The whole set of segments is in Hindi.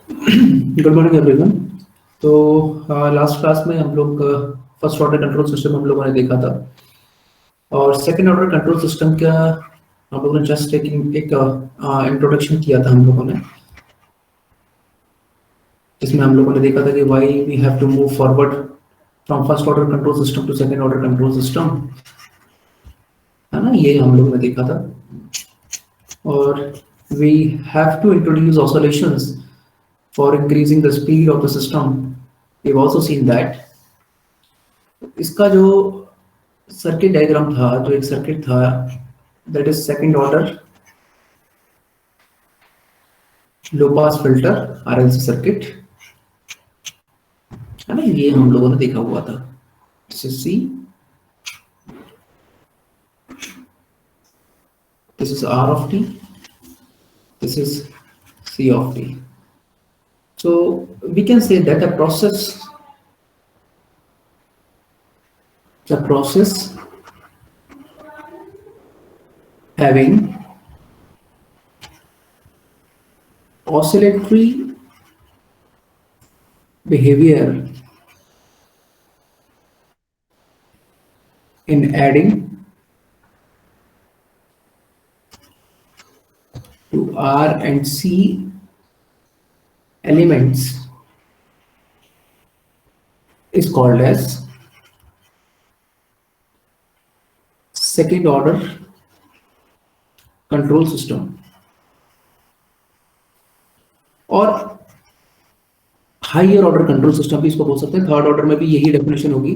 Good morning everyone. तो लास्ट क्लास में हम लोग फर्स्ट ऑर्डर कंट्रोल सिस्टम हम लोगों ने देखा था और सेकंड ऑर्डर कंट्रोल सिस्टम का हम लोगों ने जस्ट एक इंट्रोडक्शन किया था हम लोगों ने, जिसमें हम लोगों ने देखा था कि why we have to move forward from first order control system to second order control system, है ना। ये हम लोगों ने देखा था और we have to introduce oscillations for increasing the speed of the system. We have also seen that इसका जो सर्किट डायग्राम था, जो एक सर्किट था, that is second order low pass filter RLC circuit, है ना। ये हम लोगों ने देखा हुआ था। C, this is R of T, this is C of T. So we can say that the process having oscillatory behavior in adding to R and C elements is called as second order control system. और हायर ऑर्डर कंट्रोल सिस्टम भी इसको बोल सकते हैं। थर्ड ऑर्डर में भी यही डेफिनेशन होगी।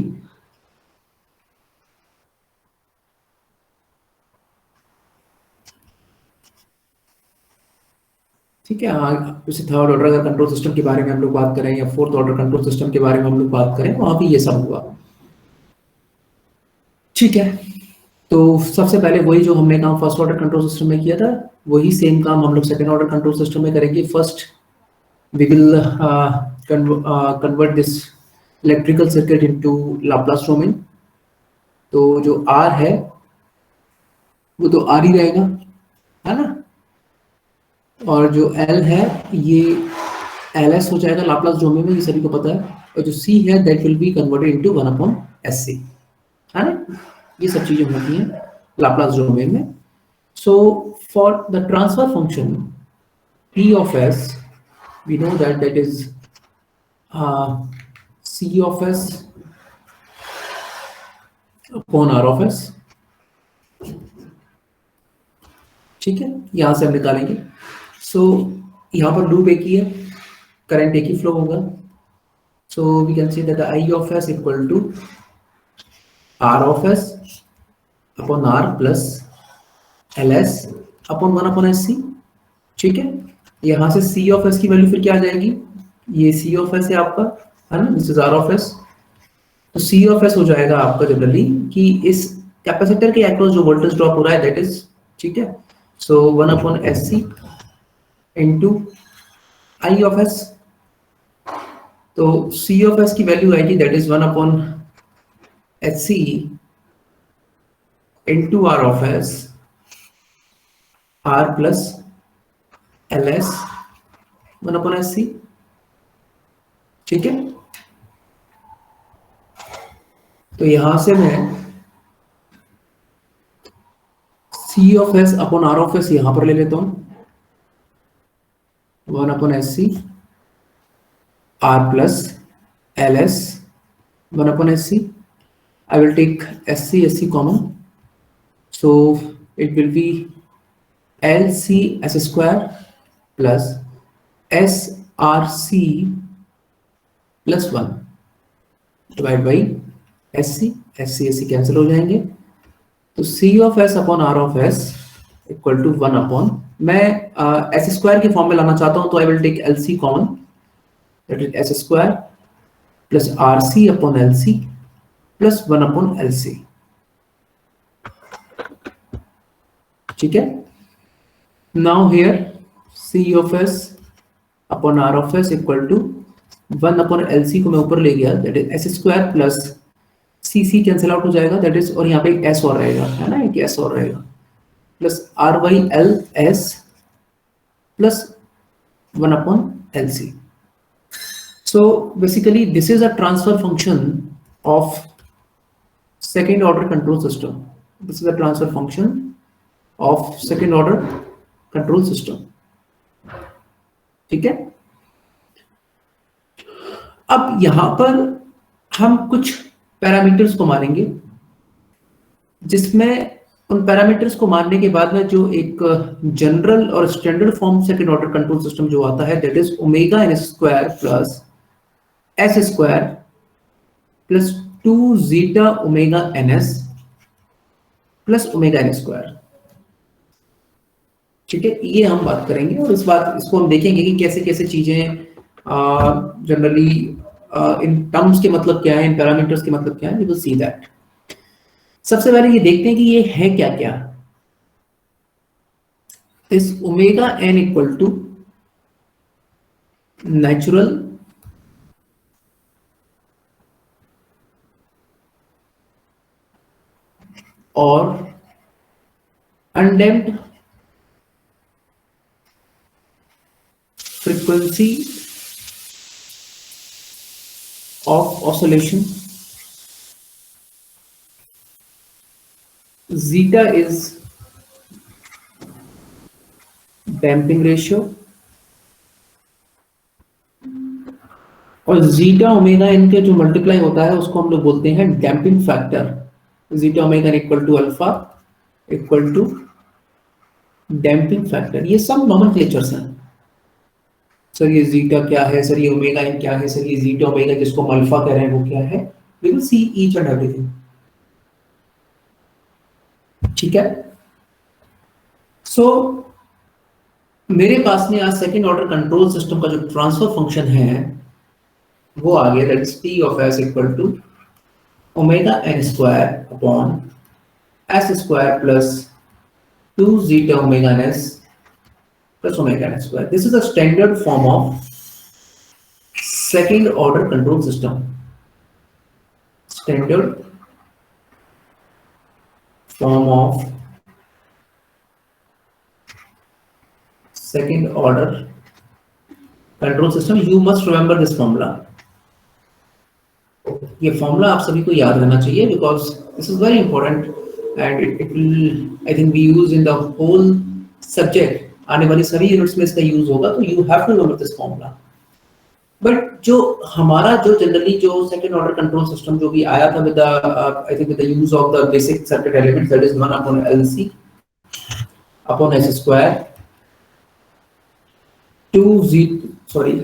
ठीक है, जैसे थर्ड ऑर्डर अगर कंट्रोल सिस्टम के बारे में हम लोग बात करें या फोर्थ ऑर्डर कंट्रोल सिस्टम के बारे में हम लोग बात करें, वहां भी ये सब हुआ। ठीक है, तो सबसे पहले वही जो हमने काम फर्स्ट ऑर्डर कंट्रोल सिस्टम में किया था, वही सेम काम हम लोग सेकेंड ऑर्डर कंट्रोल सिस्टम में करेंगे। First we will convert this electrical circuit into Laplace domain. तो जो आर है वो तो आर ही रहेगा, है ना। और जो एल है ये एल एस हो जाएगा लाप्लास डोमेन में, ये सभी को पता है। और जो सी है that will be converted into 1/SC, है ना। ये सब चीजें होती हैं लाप्लास डोमेन में। So for the transfer function P of S, we know that that is C of S upon R of S। ठीक है, यहां से हम निकालेंगे। सो यहाँ पर लूप एक ही है, करंट एक ही फ्लो होगा। So we can say that I of S equal to R of S upon R plus LS upon 1/SC। ठीक है, यहाँ से C of S की वैल्यू फिर क्या आ जाएगी, ये C of S है आपका, है ना, this is R of S। तो C of S हो जाएगा आपका जनरली कि इस कैपेसिटर के अक्रॉस जो वोल्टेज ड्रॉप हो रहा है दैट इज, ठीक है। सो 1/SC into I of S। तो C of S की वैल्यू आएगी that is 1/SC into R of S, R plus LS 1/SC। ठीक है, तो यहां से मैं C of S upon R of S यहां पर ले लेता हूं, 1/SC R plus LS 1/SC। I will take SC common, so it will be LC S square plus SRC plus 1 divide by SC। SC cancel हो जाएंगे, तो C of S upon R of S equal to 1 upon, मैं S स्क्वायर के फॉर्म में लाना चाहता हूं तो I will take LC common, that is S square plus RC upon LC plus 1/LC। ठीक है, now here C of S upon R of S equal to 1/LC को मैं ऊपर ले गया, that is S square plus C cancel out हो जाएगा, दैट इज, और यहाँ पे एक S और रहेगा, है ना, एक S और रहेगा, plus RYLS plus 1 upon LC. So basically this is a transfer function of second order control system. This is a transfer function of second order control system. ठीक है, अब यहां पर हम कुछ पैरामीटर्स को मानेंगे, जिसमें उन पैरामीटर्स को मानने के बाद में जो एक जनरल और standard form second order control system जो आता है, that is omega N square plus s square plus 2 zeta omega N S plus omega N square. ठीक है, ये हम बात करेंगे और इसको हम देखेंगे कि कैसे कैसे चीजें जनरली इन टर्म्स के मतलब क्या है, इन पैरामीटर्स के मतलब क्या है, वी विल सी दैट। सबसे पहले ये देखते हैं कि ये है क्या क्या। इस omega N equal to natural और undamped frequency of oscillation. Zeta is damping ratio और जीटा ओमेगा इनके जो मल्टीप्लाई होता है उसको हम लोग बोलते हैं damping factor. Zeta omega equal to alpha equal to damping factor. ये सब नॉमेनक्लेचर्स हैं। सर ये जीटा क्या है, सर ये ओमेगा इन क्या है, सर ये जीटा ओमेगा जिसको हम अल्फा कह रहे हैं वो क्या है, we will see each and everything. ठीक है, सो मेरे पास में आज सेकंड ऑर्डर कंट्रोल सिस्टम का जो ट्रांसफर फंक्शन है वो आ गया, that is t of s equal to omega N square upon S square plus 2 zeta omega N s plus omega n square. This is a standard form of second order control system. Standard form of second order control system. You must remember this formula. ये फॉर्मूला आप सभी को याद रहना चाहिए because this is very important and it will I think be used in the whole subject. आने वाली सभी यूनिट्स में इसका यूज होगा, तो you have to remember this formula. But जो हमारा जो जनरली जो सेकंड ऑर्डर कंट्रोल सिस्टम जो भी आया था with I think with the use of the basic circuit elements, that is 1 upon LC upon S square 2 Z sorry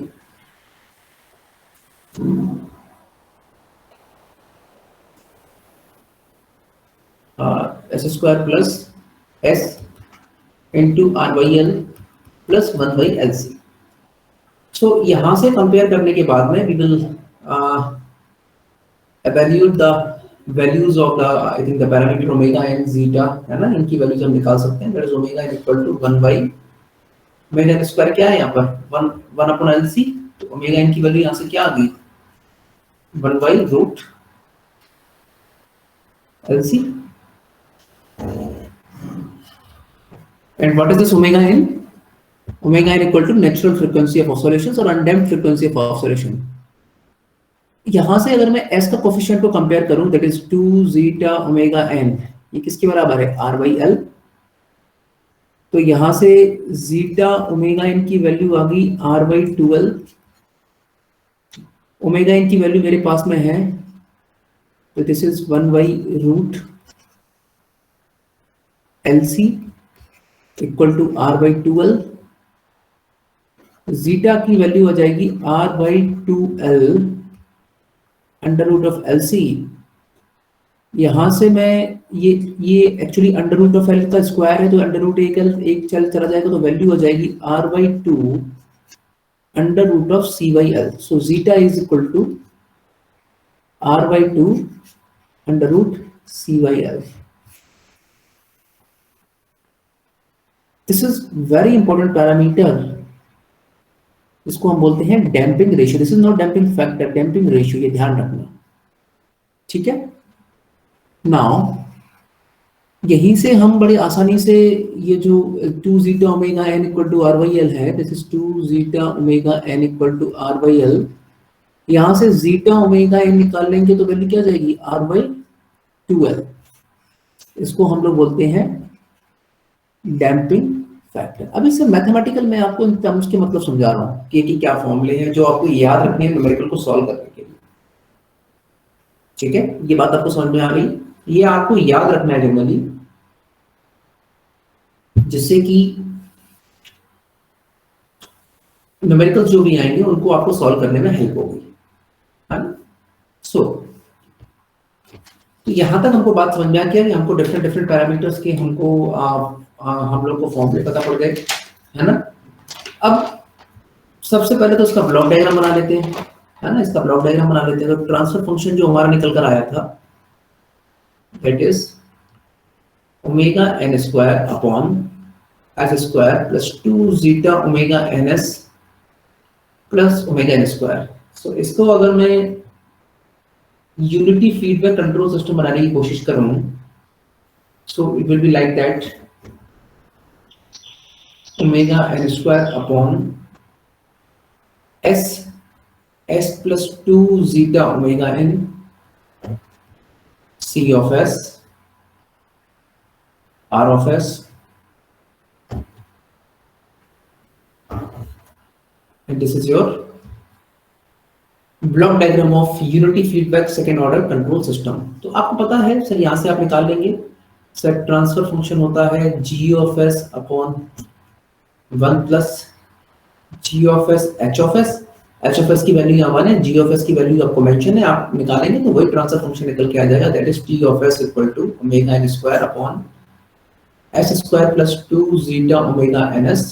S square plus S into R by L plus 1 by LC। So यहाँ से कंपेयर करने के बाद में we will evaluate the values of the I think the parameter omega and zeta है ना, इनकी वैल्यूज हम निकाल सकते हैं। That is omega is equal to 1 by omega n square क्या है यहाँ पर 1 upon LC, तो omega n की वैल्यू यहाँ से क्या आ गई 1 by root LC। And what is this omega n? Omega n equal to natural frequency of oscillations और undamped frequency of oscillation। यहां से अगर मैं s का कोफिशिएंट को कंपेयर करूं, that is 2 zeta omega n, ये किसके बराबर है R by L। तो यहां से zeta omega n की वैल्यू आ गई R by 2L। Omega n की वैल्यू मेरे पास में है, तो this is 1 by root LC equal to R by 2L। Zeta की वैल्यू आ जाएगी R by 2L under root of LC। यहां से मैं ये actually under root of L का स्क्वायर है, तो अंडर रूट एक चल चला जाएगा, तो वैल्यू आ जाएगी R by 2 under root of C by L। So zeta is equal to R by 2 under root C by L। This is very important parameter, इसको हम बोलते हैं damping ratio. This is not damping factor, damping ratio, ये ध्यान रखना। ठीक है, नाउ यहीं से हम बड़े आसानी से ये जो 2 zeta omega n equal to R Y L है, this is 2 zeta omega n equal to R Y L, यहाँ से zeta omega n निकाल लेंगे तो वैल्यू क्या जाएगी r बाई 2l। इसको हम लोग बोलते हैं डैम्पिंग फैक्टर। अब इससे मैथमेटिकल मैं आपको इन टर्म्स के मतलब समझा रहा हूँ कि क्या फॉर्मूले हैं जो आपको याद रखने हैं न्यूमेरिकल को सॉल्व करने के लिए। ठीक है, ये बात आपको समझ में आ गई? ये आपको याद रखना है जनरली, जिससे कि न्यूमेरिकल्स जो भी आएंगे उनको आपको सॉल्व करने में हेल्प होगी, है ना? सो तो यहां तक हमको बात समझ में आ गया कि हमको डिफरेंट डिफरेंट पैरामीटर्स के हमको हम लोग को फॉर्मूले पता पड़ गए, है ना? अब सबसे पहले तो इसका ब्लॉक डायग्राम बना लेते हैं, है ना? इसका ब्लॉक डायग्राम बना लेते हैं। तो ट्रांसफर फंक्शन जो हमारा निकल कर आया था that is omega N square upon S square plus 2 zeta omega N S plus omega N square. So इसको अगर मैं यूनिटी फीडबैक कंट्रोल सिस्टम बनाने की कोशिश करूं, so it will be like that omega N square upon s plus 2 zeta omega n c of s r of s and this is your block diagram of unity feedback second order control system. तो आपको पता है सर, यहां से आप निकाल लेंगे सर, ट्रांसफर फंक्शन होता है g of s upon 1 plus g of s h of s। h of s की वैल्यू यहाँ है, g of s की वैल्यू आपको मेंशन है, आप निकालेंगे तो वही ट्रांसफर फंक्शन निकल के आ जाएगा, that is t of s equal to omega n square upon s square plus 2 zeta omega ns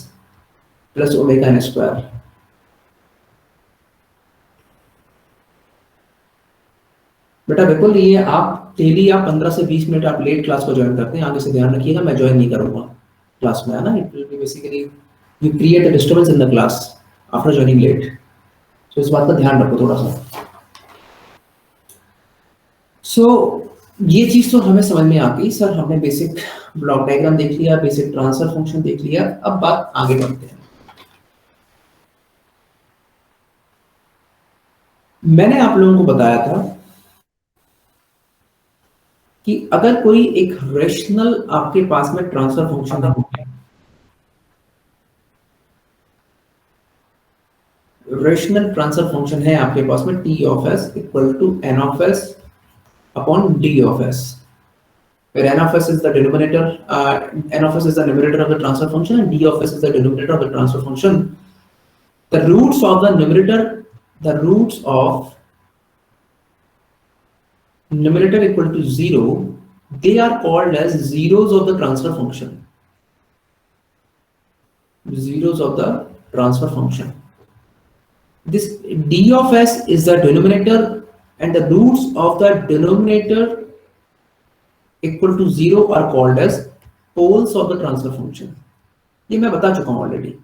plus omega n square. बेटा बिल्कुल ये आप डेली आप 15 से 20 मिनट आप लेट क्लास को ज्वाइन करते हैं, आगे से ध्यान रखिएगा, मैं ज्वाइन नहीं करूंगा क्लास में, है ना? It will be basically you create a disturbance in the class after joining late, तो इस बात का ध्यान रखो थोड़ा सा। सो ये चीज तो हमें समझ में आ गई सर, हमने बेसिक ब्लॉक डायग्राम देख लिया, बेसिक ट्रांसफर फंक्शन देख लिया। अब बात आगे बढ़ते हैं। मैंने आप लोगों को बताया था कि अगर कोई एक रेशनल आपके पास में ट्रांसफर फंक्शन है, रेशनल ट्रांसफर फंक्शन है आपके पास में t of s equal to n of s upon d of s, where n of s is the denominator, n of s is the numerator of the transfer function and d of s is the denominator of the transfer function. The roots of the numerator equal to 0, they are called as zeros of the transfer function. Zeros of the transfer function. This d of s is the denominator and the roots of the denominator equal to 0 are called as poles of the transfer function. ये मैं बता चुका हूं ऑलरेडी,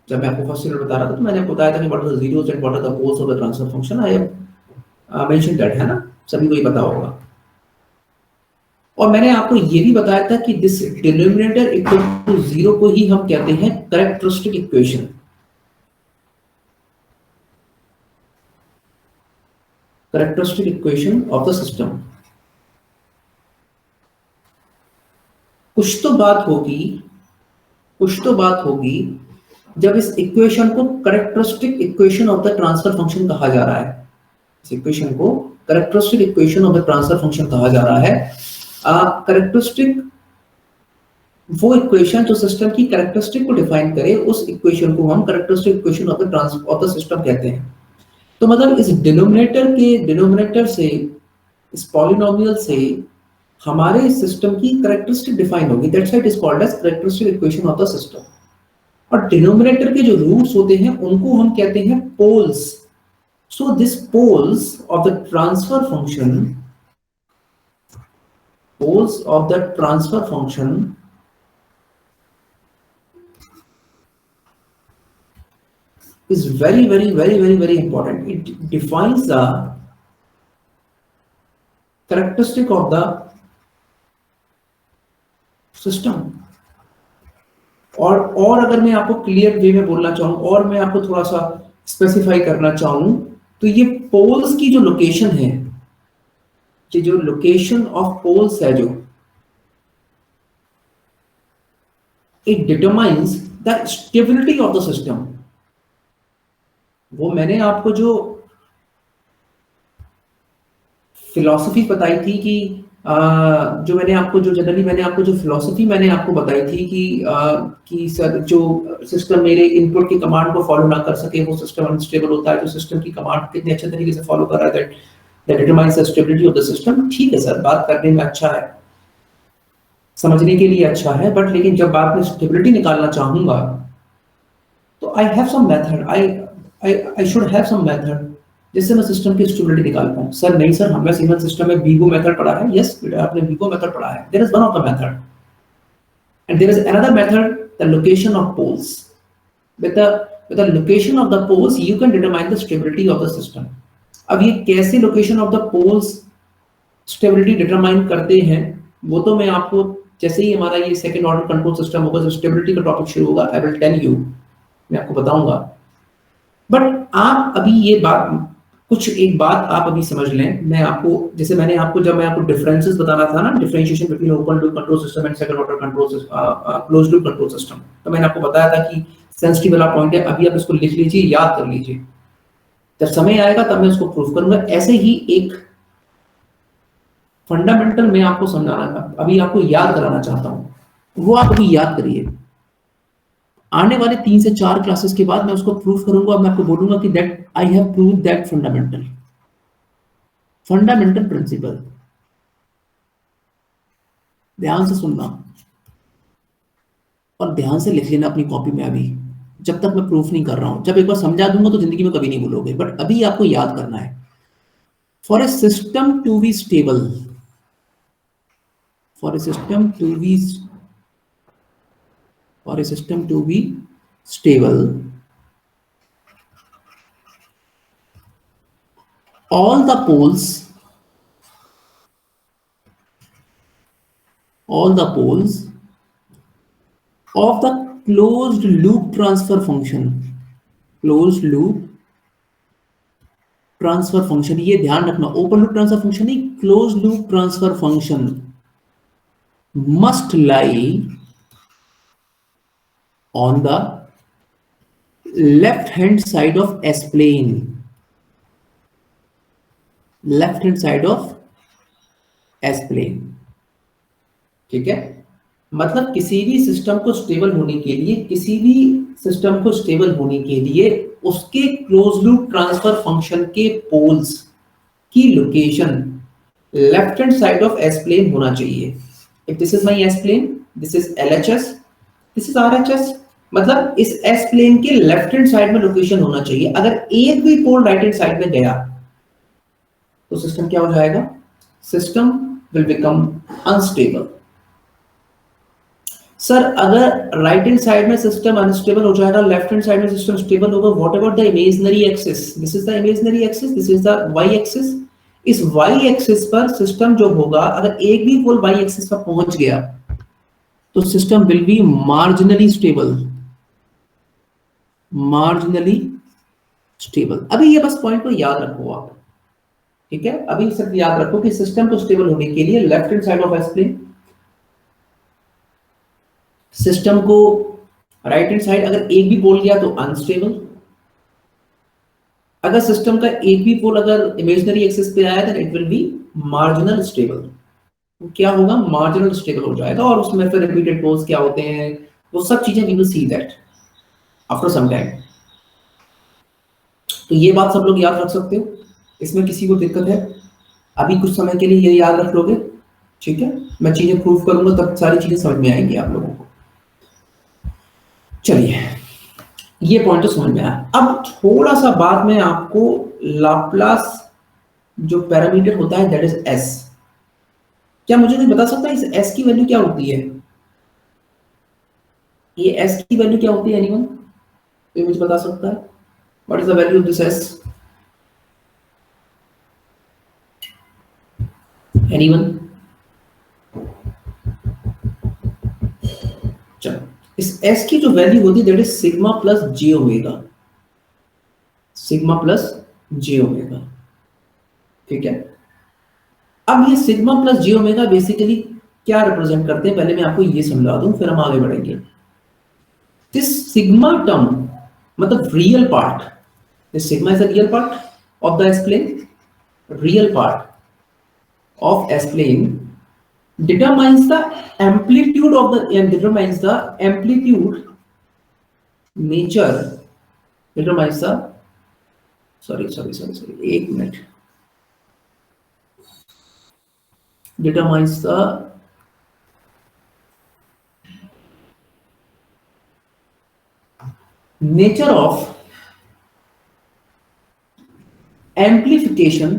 जब मैं आपको फर्स्ट यूनिट बता रहा था तो मैंने आपको बताया था कि what are the zeros and what are the poles of the transfer function. I have mentioned that, है ना? सभी को ये पता होगा। और मैंने आपको ये भी बताया था कि दिस डिनोमिनेटर इक्वल टू 0 को ही हम कहते हैं characteristic equation. Characteristic equation of the system. कुछ तो बात होगी जब इस इक्वेशन को characteristic equation of the transfer function कहा जा रहा है। इस इक्वेशन को characteristic equation of the transfer function कहा जा रहा है। कैरेक्टरिस्टिक वो इक्वेशन जो सिस्टम की कैरेक्टरिस्टिक को डिफाइन करे, उस इक्वेशन को हम characteristic equation of the system कहते हैं। तो मतलब इस डिनोमिनेटर से, इस पॉलिनोमियल से हमारे सिस्टम की कैरेक्टरिस्टिक डिफाइन होगी, that's why it is called as characteristic equation of the system. और डिनोमिनेटर के जो रूट्स होते हैं उनको हम कहते हैं poles. So this poles of the transfer function is very important. It defines the characteristic of the system. और अगर मैं आपको क्लियर वे में बोलना चाहूँ और मैं आपको थोड़ा सा स्पेसिफाई करना चाहूँ तो ये पोल्स की जो लोकेशन है, ये जो लोकेशन ऑफ पोल्स है, जो it determines the stability of the system. वो मैंने आपको जो फिलॉसफी बताई थी कि जो मैंने आपको जो जनरली मैंने आपको जो फिलॉसफी मैंने आपको बताई थी कि सर जो सिस्टम मेरे इनपुट की कमांड को फॉलो ना कर सके वो सिस्टम अनस्टेबल होता है। जो सिस्टम की कमांड कितने अच्छे तरीके से फॉलो कर रहा है that determines the stability of the system. ठीक है सर, बात करने में अच्छा है, समझने के लिए अच्छा है, बट लेकिन जब बात में स्टेबिलिटी निकालना चाहूंगा तो I have some method, I should have some method जिससे मैं सिस्टम की स्टेबिलिटी निकाल पाऊं। सर नहीं सर, हमने सीमन सिस्टम में बीगो मेथड पढ़ा है। यस बेटा, आपने बीगो मेथड पढ़ा है। There is one of the method and there is another method, the location of poles. with the location of the poles you can determine the stability of the system। अब ये कैसे location of the poles stability determine करते हैं वो तो मैं आपको जैसे ही हमारा ये सेकंड ऑर्डर कंट्रोल सिस्टम होगा, जो स्टेबिलिटी का टॉपिक शुरू होगा, आई विल टेल यू, मैं आपको बताऊंगा। बट आप अभी ये बात कुछ एक बात आप अभी समझ लें। मैं आपको जैसे मैंने आपको जब मैं आपको डिफरेंसेस बताना था ना, differentiation between open loop control system and second order control closed loop control system, तो मैंने आपको बताया था कि सेंसिटिव वाला पॉइंट है। अभी आप इसको लिख लीजिए, याद कर लीजिए, जब समय आएगा तब मैं उसको प्रूव करूंगा। ऐसे ही एक फंडामेंटल मैं आपको समझाना, अभी आपको याद कराना चाहता हूं, वो आप अभी याद करिए। आने वाले 3 से 4 क्लासेस के बाद मैं उसको प्रूव करूंगा। मैं आपको बोलूंगा कि that I have proved that fundamental principle. ध्यान से सुनना और ध्यान से लिख लेना अपनी कॉपी में अभी, जब तक मैं प्रूफ नहीं कर रहा हूं। जब एक बार समझा दूंगा तो जिंदगी में कभी नहीं भूलोगे, बट अभी आपको याद करना है। For a system to be stable, for a system to be stable, all the poles of the closed loop transfer function, ये ध्यान रखना, ओपन लूप ट्रांसफर फंक्शन नहीं, closed loop transfer function must lie on the left hand side of S plane, left hand side of S plane। ठीक है, मतलब किसी भी सिस्टम को स्टेबल होने के लिए, उसके क्लोज लूप ट्रांसफर फंक्शन के पोल्स की location left hand side of S plane होना चाहिए। If this is my S plane, this is LHS, this is RHS, मतलब इस एस प्लेन के लेफ्ट हैंड साइड में लोकेशन होना चाहिए। अगर एक भी पोल राइट हैंड साइड में गया तो सिस्टम क्या हो जाएगा? System will become unstable. Sir अगर राइट हैंड साइड में सिस्टम अनस्टेबल हो जाएगा, लेफ्ट हैंड साइड में सिस्टम स्टेबल होगा, what about the imaginary axis? This is the imaginary axis, this is the Y axis. इस वाई एक्सिस पर सिस्टम जो होगा, अगर एक भी पोल वाई एक्सिस पर पहुंच गया तो system will be marginally stable. अभी ये बस पॉइंट को याद रखो आप, ठीक है? अभी सिर्फ याद रखो कि सिस्टम को स्टेबल होने के लिए left hand side of S plane, system को राइट हैंड साइड अगर एक भी पोल गया तो अनस्टेबल। अगर सिस्टम का एक भी पोल अगर इमेजिनरी एक्सिस पे आया तो it will B marginal stable. क्या होगा? मार्जिनल स्टेबल हो जाएगा। और उसमें फिर रिपीटेड पोल्स क्या होते हैं, वो सब चीजें we will see that after some time. तो ये बात सब लोग याद रख सकते हो, इसमें किसी को दिक्कत है? अभी कुछ समय के लिए ये याद रख लोगे, ठीक है? मैं चीजें प्रूव करूंगा तब सारी चीजें समझ में आएंगी आप लोगों को। चलिए, ये पॉइंट तो समझ में आया। अब थोड़ा सा बाद में आपको लाप्लास जो पैरामीटर होता है दैट इज एस। क्या मुझे कोई बता सकता है इस एस की वैल्यू क्या होती है? ये एस की वैल्यू क्या होती है? एनीवन कोई मुझे बता सकता है? What is the value of this S? Anyone? चलो, इस एस की जो वैल्यू होती है that is sigma plus J omega, sigma plus J omega, ठीक है। अब ये सिग्मा प्लस जे ओमेगा बेसिकली क्या रिप्रेजेंट करते हैं, पहले मैं आपको ये समझा दूं फिर हम आगे बढ़ेंगे। दिस सिग्मा टर्म मतलब real part, this sigma is a real part of the S plane, real part of S plane determines the amplitude of the determines the amplitude nature determines the sorry एक minute, determines the nature of amplification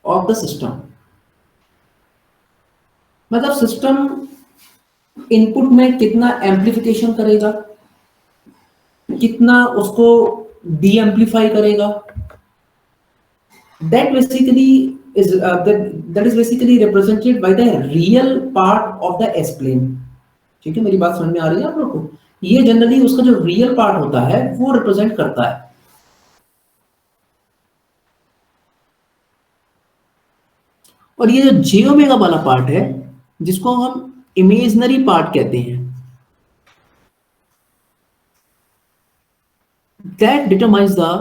of the system। मतलब सिस्टम इनपुट में कितना एम्प्लीफिकेशन करेगा, कितना उसको डी एम्प्लीफाई करेगा, that basically is that is basically represented by the real part of the S plane। ठीक है, मेरी बात समझ में आ रही है आप लोगों को? ये जनरली उसका जो रियल पार्ट होता है वो रिप्रेजेंट करता है। और ये जो जे ओमेगा वाला पार्ट है जिसको हम इमेजनरी पार्ट कहते हैं, that determines the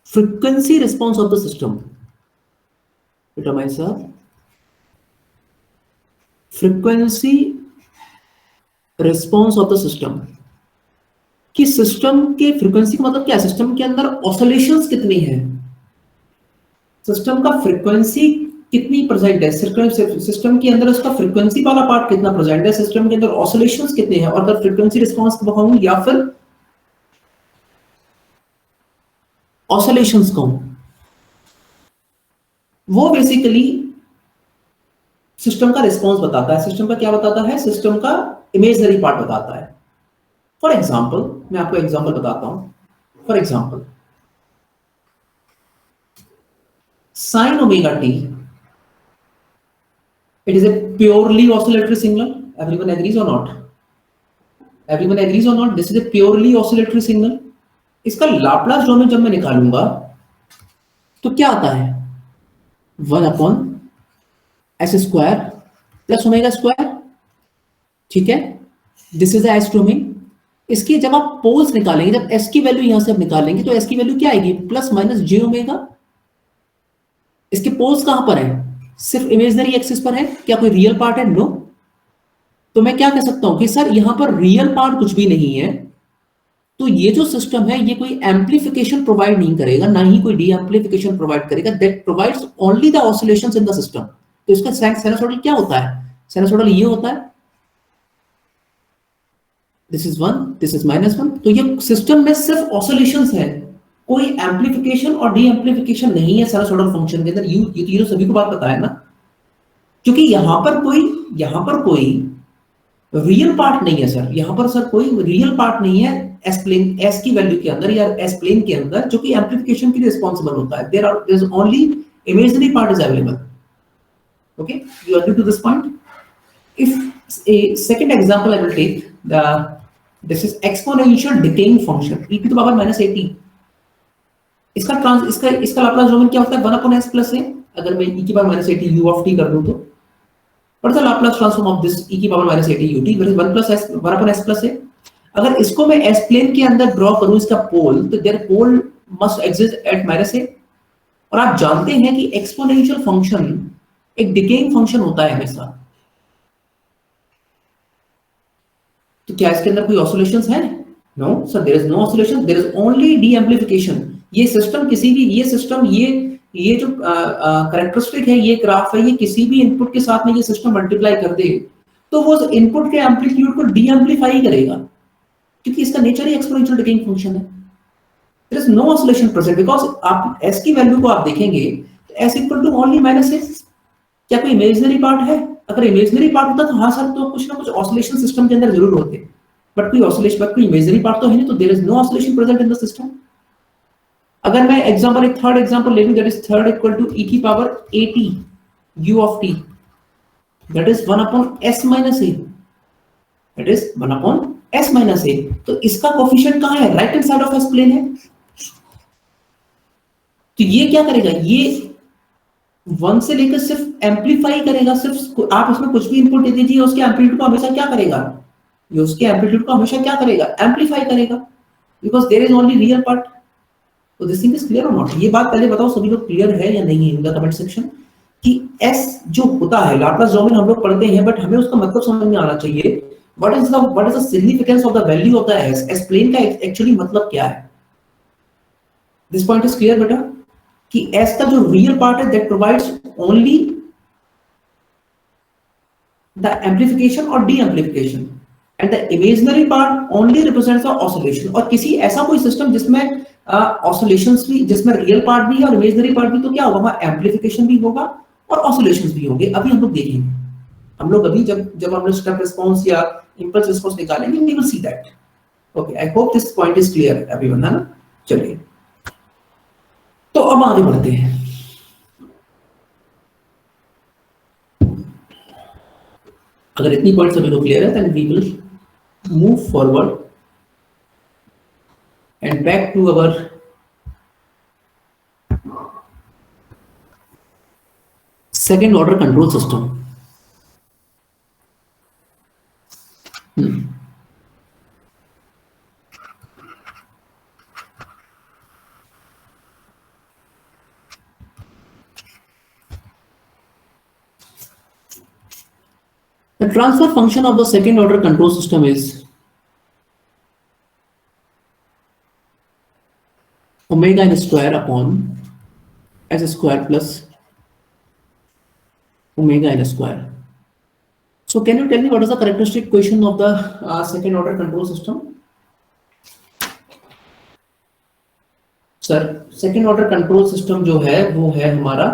frequency response of the system, determines the frequency response of the system। कि सिस्टम के फ्रीक्वेंसी का मतलब क्या है, सिस्टम के अंदर ऑसिलेशंस कितनी है, सिस्टम का फ्रीक्वेंसी कितनी प्रेजेंट है, सिस्टम के अंदर उसका फ्रीक्वेंसी वाला पार्ट कितना प्रेजेंट है, सिस्टम के अंदर ऑसिलेशंस कितने हैं, और अगर फ्रीक्वेंसी रिस्पांस कहूं या फिर ऑसिलेशंस कहूं, वो बेसिकली सिस्टम का रिस्पांस बताता है। सिस्टम का क्या बताता है, सिस्टम का इमेजनरी पार्ट बताता है। फॉर एग्जाम्पल मैं आपको एग्जाम्पल बताता हूं, for example sin omega t, it is a purely oscillatory signal, everyone agrees or not, everyone agrees or not, this is a purely oscillatory signal। इसका लाप्लास डोमेन जब मैं निकालूंगा तो क्या आता है, 1 upon S square plus omega square, ठीक है, दिस इज एस डोमेन। इसकी जब आप पोल्स निकालेंगे, जब एस की वैल्यू यहां से आप निकालेंगे तो एस की वैल्यू क्या आएगी, प्लस माइनस जे ओमेगा। इसके पोल्स कहां पर है, सिर्फ इमेजनरी एक्सिस पर है, क्या कोई रियल पार्ट है, नो। तो मैं क्या कह सकता हूं कि सर यहां पर रियल पार्ट कुछ भी नहीं है, तो ये जो सिस्टम है ये कोई एम्प्लीफिकेशन प्रोवाइड नहीं करेगा, ना ही कोई डी एम्प्लीफिकेशन प्रोवाइड करेगा, that provides only the oscillations in the system. तो इसका साइनसॉइडल क्या होता है, साइनसॉइडल ये होता है, दिस इज 1 दिस इज -1। तो ये सिस्टम में सिर्फ ऑसिलेशंस है, कोई एम्प्लीफिकेशन और डी एम्प्लीफिकेशन नहीं है साइनसॉइडल फंक्शन के अंदर। ये तो सभी को बात पता है ना, क्योंकि यहां पर कोई रियल पार्ट नहीं है सर, यहां पर सर कोई रियल पार्ट नहीं है एस प्लेन, एस की वैल्यू के अंदर या एस प्लेन के अंदर जो कि एम्प्लीफिकेशन के लिए रिस्पांसिबल होता है। There is only imaginary part is available. Okay, you agree to this point? If a second example I will take, this is exponential decaying function e to the power -at। इसका लाप्लास डोमेन क्या होता है, 1 अपॉन s प्लस a। अगर मैं e की power -at u of t कर दूं तो what is the Laplace transform of this e की power -at ut, which is 1 plus s 1 upon s plus a। अगर इसको मैं s प्लेन के अंदर ड्रॉ करूं इसका पोल, तो there pole must exist at -a। और आप जानते हैं कि एक्सपोनेंशियल फंक्शन एक डिकेइंग फंक्शन होता है हमेशा। तो क्या इसके अंदर कोई ऑसिलेशंस है, no sir, there is no oscillation, there is only de amplification. ये सिस्टम किसी भी ये जो कैरेक्टरिस्टिक है, ये ग्राफ है, ये किसी भी इनपुट के साथ में ये सिस्टम मल्टीप्लाई कर दे तो वो इनपुट के एम्पलीट्यूड को डी एम्प्लीफाई करेगा, क्योंकि इसका नेचर ही एक्सपोनेंशियल डिकेइंग फंक्शन है। There is no oscillation present because आप s की वैल्यू को आप देखेंगे तो s equal to only -s। क्या कोई इमेजिनरी पार्ट है, अगर इमेजिनरी पार्ट होता तो हाँ सर, तो कुछ ना कुछ ऑसिलेशन सिस्टम के अंदर जरूर होते, बट कोई इमेजिनरी पार्ट तो है नहीं, तो there is no oscillation present in the system. अगर मैं एक थर्ड एग्जांपल ले लूं, that is third equal to e की power at, u of t, that is 1 upon s minus a, that is 1 upon s minus a। तो इसका कोफिशिएंट कहाँ है, right hand side of S plane है। तो ये क्या करेगा, ये 1 से लेकर सिर्फ एम्पलीफाई करेगा, सिर्फ आप इसमें कुछ भी इनपुट दे दीजिए, उसके एम्पलीट्यूड को हमेशा क्या करेगा, ये उसके एम्पलीट्यूड को हमेशा क्या करेगा, एम्पलीफाई करेगा, because there is only real part. तो दिस थिंग इज क्लियर और नॉट। ये बात पहले बताओ सभी लोग क्लियर है या नहीं है इन द कमेंट सेक्शन, कि एस जो होता है लाप्लास डोमेन हम लोग पढ़ते हैं, बट हमें उसका मतलब समझ में आना चाहिए। What is the significance of the value of the S, S plane का एक्चुअली मतलब क्या है। दिस पॉइंट इज क्लियर बेटा, कि एस का जो रियल पार्ट है that provides only the amplification और D amplification, and the imaginary part only represents the oscillation. और किसी ऐसा कोई सिस्टम जिसमें ऑसिलेशंस भी, जिसमें रियल पार्ट भी है और इमेजिनरी पार्ट भी, तो क्या होगा, वहां एम्प्लीफिकेशन भी होगा और ऑसिलेशंस भी होंगे। अभी हम लोग देखेंगे, हम लोग अभी जब हम लोग स्टेप रिस्पांस या इंपल्स रिस्पांस निकालेंगे, we will see that. Okay, I hope this point is clear everyone, है ना। चलिए, तो अब आगे बढ़ते हैं। अगर इतनी पॉइंट्स अभी लोग क्लियर है, then we will move forward and back to our second order control system. The transfer function of the second order control system is omega n square upon s square plus omega n square. So can you tell me what is the characteristic equation of the second order control system? Sir, second order control system जो है वो है हमारा,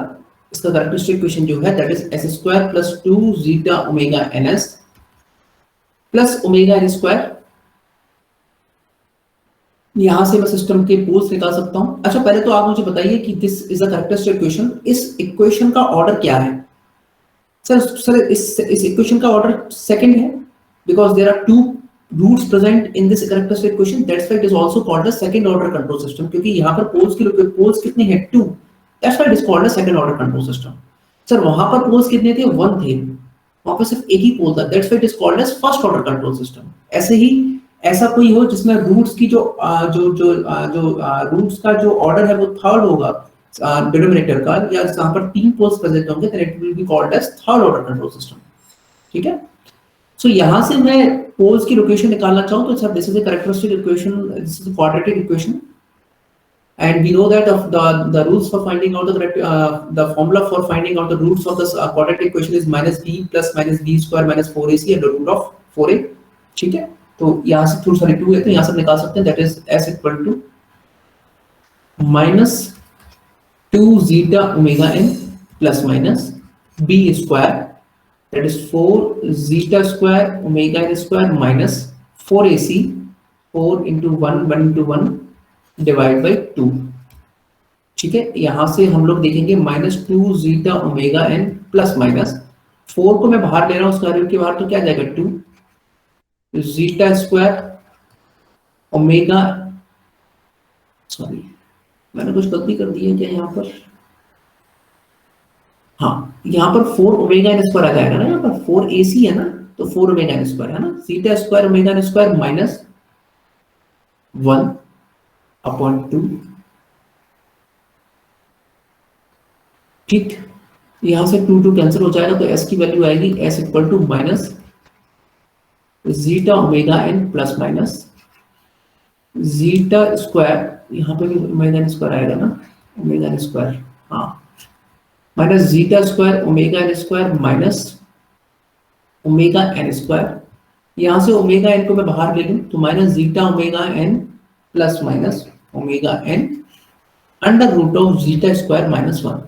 इसका कैरेक्टरिस्टिक इक्वेशन जो है that is S square plus 2 zeta omega NS plus omega N square. यहां से मैं सिस्टम के पोल्स निकाल सकता हूं। अच्छा, पहले तो आप मुझे बताइए कि this is a characteristic equation, इस इक्वेशन का ऑर्डर क्या है। सर इस इक्वेशन का ऑर्डर सेकंड है, because there are two roots present in this characteristic equation, that's why it is also called the second order control system, क्योंकि यहां पर पोल्स कितने हैं, 2, that's why it is called the second order control system. Sir वहां पर पोल्स कितने थे, 1 थे, वहां पर सिर्फ एक ही पोल था, that's why it is called as first order control system. ऐसे ही ऐसा कोई हो जिसमें रूट्स की जो रूट्स का जो ऑर्डर है वो थर्ड होगा डिनोमिनेटर का, या जहां पर 3 पोल्स प्रेजेंट होंगे, then it will be called as third order control system. ठीक है, सो यहां से मैं पोल्स की लोकेशन निकालना चाहूं तो sir this is a characteristic equation, this is a quadratic equation, and we know that of the rules for finding out the formula for finding out the roots of this quadratic equation is minus b plus minus b square minus 4ac and the root of 4a। ठीक है, तो यहाँ से थोड़ा सा 2 है तो यहाँ से निकाल सकते हैं, that is s equal to minus 2 zeta omega n plus minus b square, that is 4 zeta square omega n square minus 4ac, 4 into 1 1 into 1 divide by 2। ठीक है, यहां से हम लोग देखेंगे minus 2 zeta omega N plus minus 4 को मैं बाहर ले रहा हूं उसका रूट के बाहर, तो क्या जाएगा 2 जीटा स्क्वायर ओमेगा, सॉरी मैंने कुछ गलती कर दी है क्या यहाँ पर, हाँ यहाँ पर 4 ओमेगा एन स्क्वायर आ जाएगा ना, यहाँ पर 4 AC है ना, तो 4 ओमेगा एन स्क्वायर है ना, zeta square omega N square minus 1 upon 2। ठीक, यहां से 2 कैंसिल हो जाएगा, तो s की वैल्यू आएगी s equal to minus zeta omega N plus minus zeta square, यहाँ पे भी ओमेगा एन स्क्वायर आएगा ना, ओमेगा एन स्क्वायर, हाँ minus zeta square omega N square minus omega N square. यहां से ओमेगा एन को मैं बाहर ले लूं तो minus zeta omega N plus minus omega N under root of zeta square minus 1।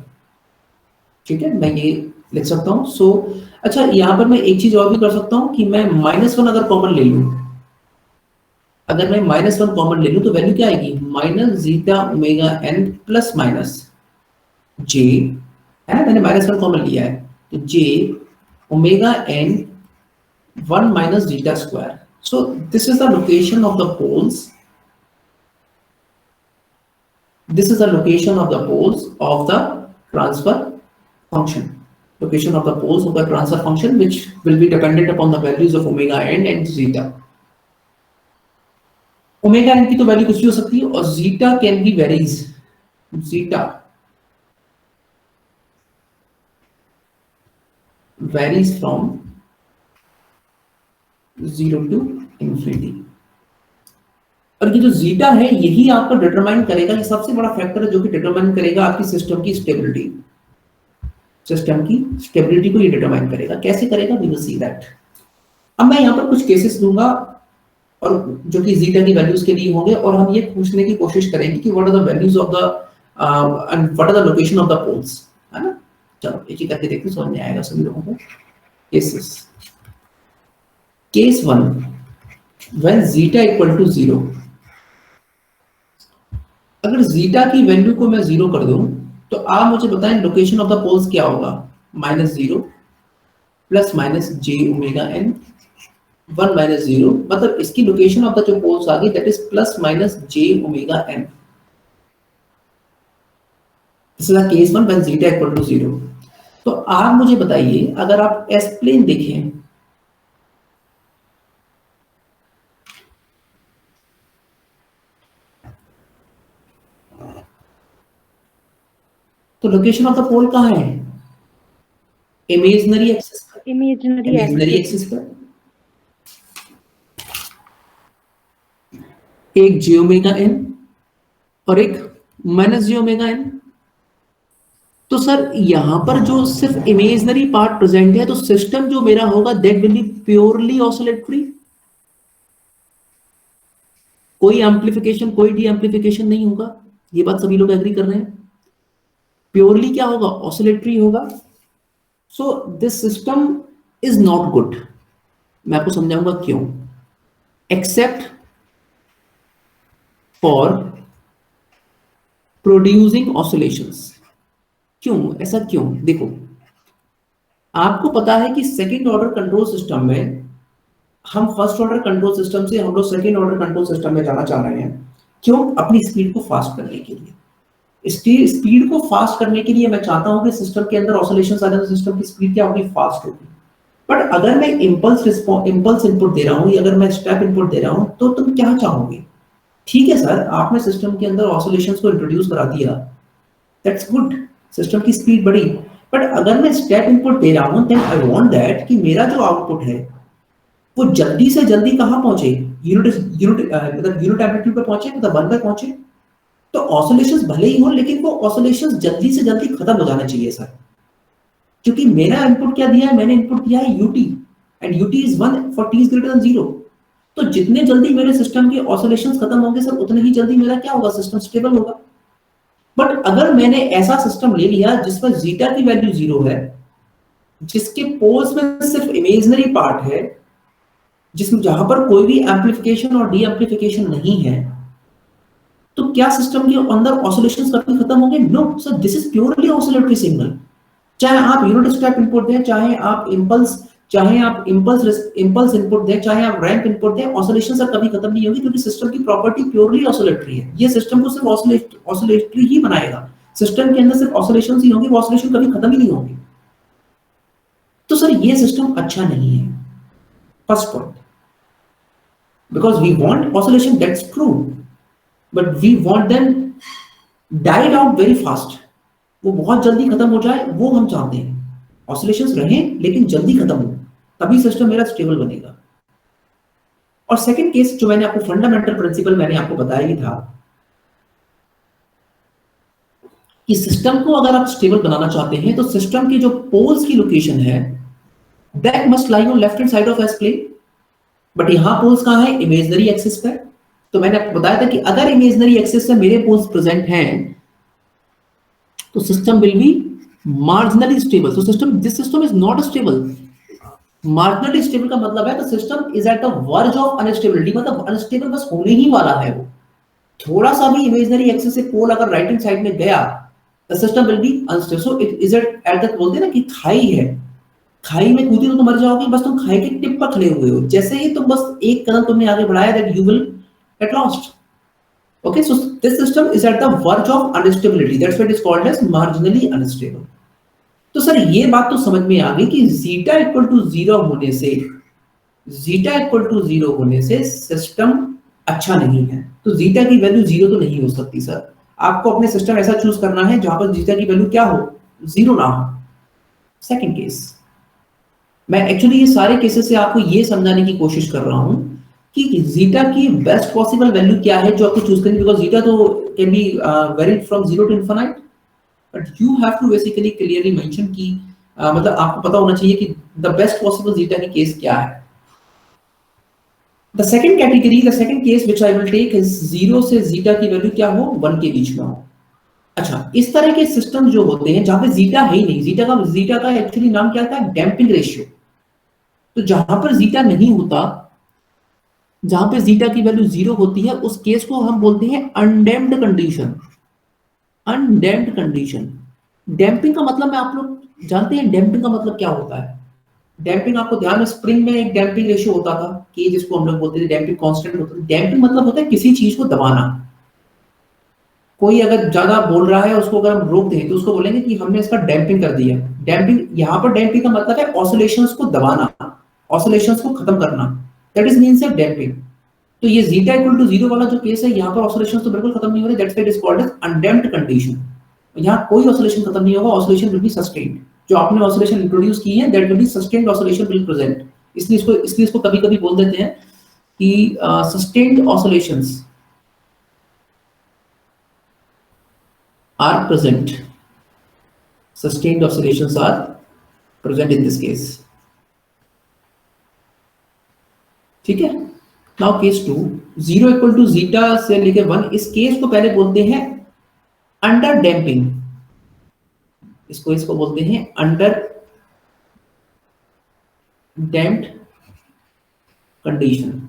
ठीक है, मैं ये लिख सकता हूं। सो अच्छा, यहां पर मैं एक चीज और भी कर सकता हूं कि मैं -1 अगर कॉमन ले लूं, अगर मैं -1 कॉमन ले लूं तो वैल्यू क्या आएगी, minus zeta omega N plus minus J है ना, मैंने -1 कॉमन लिया है, तो j omega n 1 minus zeta square. So this is the location of the poles. This is the location of the poles of the transfer function. Location of the poles of the transfer function, which will be dependent upon the values of omega n and zeta. Omega n की तो वैल्यू कुछ भी हो सकती है और zeta can be varies. Zeta varies from 0 to infinity. और ये जो जीटा है यही आपको डिटरमाइन करेगा, ये सबसे बड़ा फैक्टर है जो कि डिटरमाइन करेगा आपकी सिस्टम की स्टेबिलिटी। सिस्टम की स्टेबिलिटी को ये डिटरमाइन करेगा। कैसे करेगा, वी विल सी दैट। अब मैं यहाँ पर कुछ केसेस दूंगा और जो कि जीटा की वैल्यूज के लिए होंगे और हम ये पूछने की कोशिश करेंगे कि what are the values of the and what are the location of the poles, है ना। चलो एक ही करके देखते हैं, समझ में आएगा सभी लोगों को। Cases, case 1, when zeta equal to 0, अगर जीटा की वैल्यू को मैं 0 कर दूं तो आप मुझे बताएं लोकेशन ऑफ द पोल्स क्या होगा। -0 plus minus j omega n 1 minus 0, मतलब इसकी लोकेशन ऑफ द जो पोल्स आ गई that is plus minus j omega n। This is the case 1 when zeta equal to 0। तो आप मुझे बताइए, अगर आप एस प्लेन देखें तो लोकेशन ऑफ द पोल कहाँ है, इमेजिनरी एक्सिस पर। इमेजिनरी एक्सिस पर एक j ओमेगा n और एक माइनस j ओमेगा n। तो सर यहां पर जो सिर्फ इमेजिनरी पार्ट प्रेजेंट है तो सिस्टम जो मेरा होगा that will be purely oscillatory, कोई एम्प्लीफिकेशन कोई डी एम्प्लीफिकेशन नहीं होगा। ये बात सभी लोग एग्री कर रहे हैं, प्योरली क्या होगा, ऑसिलेटरी होगा। So this system is not good. मैं आपको समझाऊंगा क्यों। Except for producing oscillations. क्यों, ऐसा क्यों, देखो आपको पता है कि सेकेंड ऑर्डर कंट्रोल सिस्टम में हम फर्स्ट ऑर्डर कंट्रोल सिस्टम से हम लोग सेकेंड ऑर्डर कंट्रोल सिस्टम में जाना चाह रहे हैं। क्यों, अपनी स्पीड को फास्ट करने के लिए। स्पीड को फास्ट करने के लिए मैं चाहता हूं कि सिस्टम के अंदर ऑसिलेशंस आ जाए तो सिस्टम की स्पीड क्या होगी, फास्ट होगी। बट अगर मैं इंपल्स इनपुट दे रहा हूं या अगर मैं स्टेप इनपुट दे रहा हूं तो तुम क्या चाहोगे। ठीक है सर, आपने सिस्टम के अंदर ऑसिलेशंस को इंट्रोड्यूस करा दिया, दैट्स गुड, सिस्टम की स्पीड बढ़ी। बट अगर मैं स्टेप इनपुट दे रहा हूं देन आई वांट दैट कि मेरा जो आउटपुट है वो जल्दी से जल्दी कहां पहुंचे, यूनिट एम्पलीट्यूड पे पहुंचे, मतलब 1 पे पहुंचे। तो ऑसिलेशंस भले ही हो लेकिन वो ऑसिलेशंस जल्दी से जल्दी खत्म हो जाने चाहिए सर, क्योंकि मेरा इनपुट क्या दिया है, मैंने इनपुट दिया है ut and ut is 1 for t is greater than 0। तो जितने जल्दी मेरे सिस्टम के ऑसिलेशंस खत्म होंगे सर उतने ही जल्दी मेरा क्या होगा, सिस्टम स्टेबल होगा। बट अगर मैंने ऐसा सिस्टम ले लिया जिसमें जीटा की वैल्यू 0 है, जिसके पोल्स में सिर्फ इमेजिनरी पार्ट है, जिसमें जहां पर कोई भी एम्प्लीफिकेशन और डी एम्प्लीफिकेशन नहीं है, तो क्या सिस्टम के अंदर ऑसिलेशंस कभी खत्म होंगे? No sir, this is purely oscillatory signal. चाहे आप यूनिट स्टेप इनपुट दें, चाहे आप इंपल्स इनपुट दें, चाहे आप रैंप इनपुट दें, ऑसिलेशन सर कभी खत्म नहीं होगी, क्योंकि सिस्टम की प्रॉपर्टी प्योरली ऑसिलेटरी है। ये सिस्टम को सिर्फ ऑसिलेटरी ही बनाएगा। सिस्टम के अंदर सिर्फ ऑसिलेशंस ही होंगे, वो ऑसिलेशन कभी खत्म ही नहीं होंगे। तो सर ये सिस्टम अच्छा नहीं है, first point. Because we want oscillation, that's true, but we want them died out very fast, वो बहुत जल्दी खत्म हो जाए, वो हम चाहते हैं। ऑसिलेशंस रहें लेकिन जल्दी खत्म हो, तभी सिस्टम मेरा स्टेबल बनेगा। और सेकंड केस जो मैंने आपको फंडामेंटल प्रिंसिपल मैंने आपको बताया ही था कि सिस्टम को अगर आप स्टेबल बनाना चाहते हैं तो सिस्टम की जो पोल्स की लोकेशन है that must lie on left hand side of S plane. But यहां पोल्स कहां है, इमेजिनरी एक्सिस पर। तो मैंने आपको बताया था कि अगर इमेजिनरी एक्सिस पे मेरे पोल्स प्रेजेंट हैं तो system will be marginally stable. तो this system is not stable. Marginally stable का मतलब है the system is at the verge of unstability, मतलब अनस्टेबल बस होने ही वाला है। वो थोड़ा सा भी इमेजिनरी एक्सिस से पोल अगर राइट हैंड साइड में गया the system will B unstable. So it is at the, बोलते हैं ना कि खाई है, खाई में कूदी तो तुम मर जाओगे, बस तुम खाई के टिप पर खड़े हुए हो, जैसे ही तुम बस एक कदम तुमने आगे बढ़ाया that you will get lost. Okay, so this system is at the verge of instability. That's why it is called as marginally unstable. तो सर ये बात तो समझ में आ गई कि जीटा इक्वल टू जीरो होने से, जीटा इक्वल टू जीरो होने से सिस्टम अच्छा नहीं है। तो जीटा की वैल्यू जीरो तो नहीं हो सकती सर। आपको अपने सिस्टम ऐसा चूज करना है जहां पर जीटा की वैल्यू क्या हो, जीरो ना हो। सेकंड केस, मैं एक्चुअली ये सारे केसेस से आपको ये समझाने की कोशिश कर रहा हूं कि जीटा की बेस्ट पॉसिबल वैल्यू क्या है जो आपको चूज करनी, बिकॉज जीटा तो can be varied from zero to infinite, but you have to basically clearly mention कि मतलब आपको पता होना चाहिए कि द बेस्ट पॉसिबल जीटा की केस क्या है। The second category, the second case which I will take is zero से जीटा की वैल्यू क्या हो, 1 के बीच में हो। अच्छा, इस तरह के सिस्टम जो होते हैं जहां पे जीटा है ही नहीं, जीटा का एक्चुअली नाम क्या था, डैम्पिंग रेशियो। तो जहां पर जीटा नहीं होता, जहां पे जीटा की वैल्यू जीरो होती है, उस केस को हम बोलते हैं undamped condition. Undamped condition, damping का मतलब, मैं आप लोग जानते हैं डैम्पिंग का मतलब क्या होता है। डैम्पिंग आपको ध्यान में, स्प्रिंग में एक डैम्पिंग रेशियो होता था कि जिसको हम लोग बोलते थे डैम्पिंग कांस्टेंट होता था। डैम्पिंग मतलब होता है किसी चीज को दबाना। कोई अगर ज्यादा बोल रहा है, उसको अगर हम रोक दें तो उसको बोलेंगे कि हमने इसका डैम्पिंग कर दिया। डैम्पिंग, यहाँ पर डैम्पिंग का मतलब है ऑसिलेशंस को दबाना, ऑसिलेशंस को खत्म करना, that is means of damping. तो ये जीटा इक्वल टू जीरो वाला जो केस है, यहाँ पर ऑसिलेशंस तो बिल्कुल खत्म नहीं हो रहे, that's why it is called as undamped condition. यहाँ कोई ऑसिलेशन खत्म नहीं होगा, ऑसिलेशन विल बी सस्टेन्ड। जो आपने ऑसिलेशन इंट्रोड्यूस की है that will be sustained oscillation will present. इसलिए इसको कभी-कभी बोल देते हैं कि sustained oscillations are present, sustained oscillations are present in this case। ठीक है, now case 2, zero equal to zeta से लेके 1, इस केस को पहले बोलते हैं अंडर डैम्पिंग, इसको बोलते हैं अंडर डैम्प्ड कंडीशन।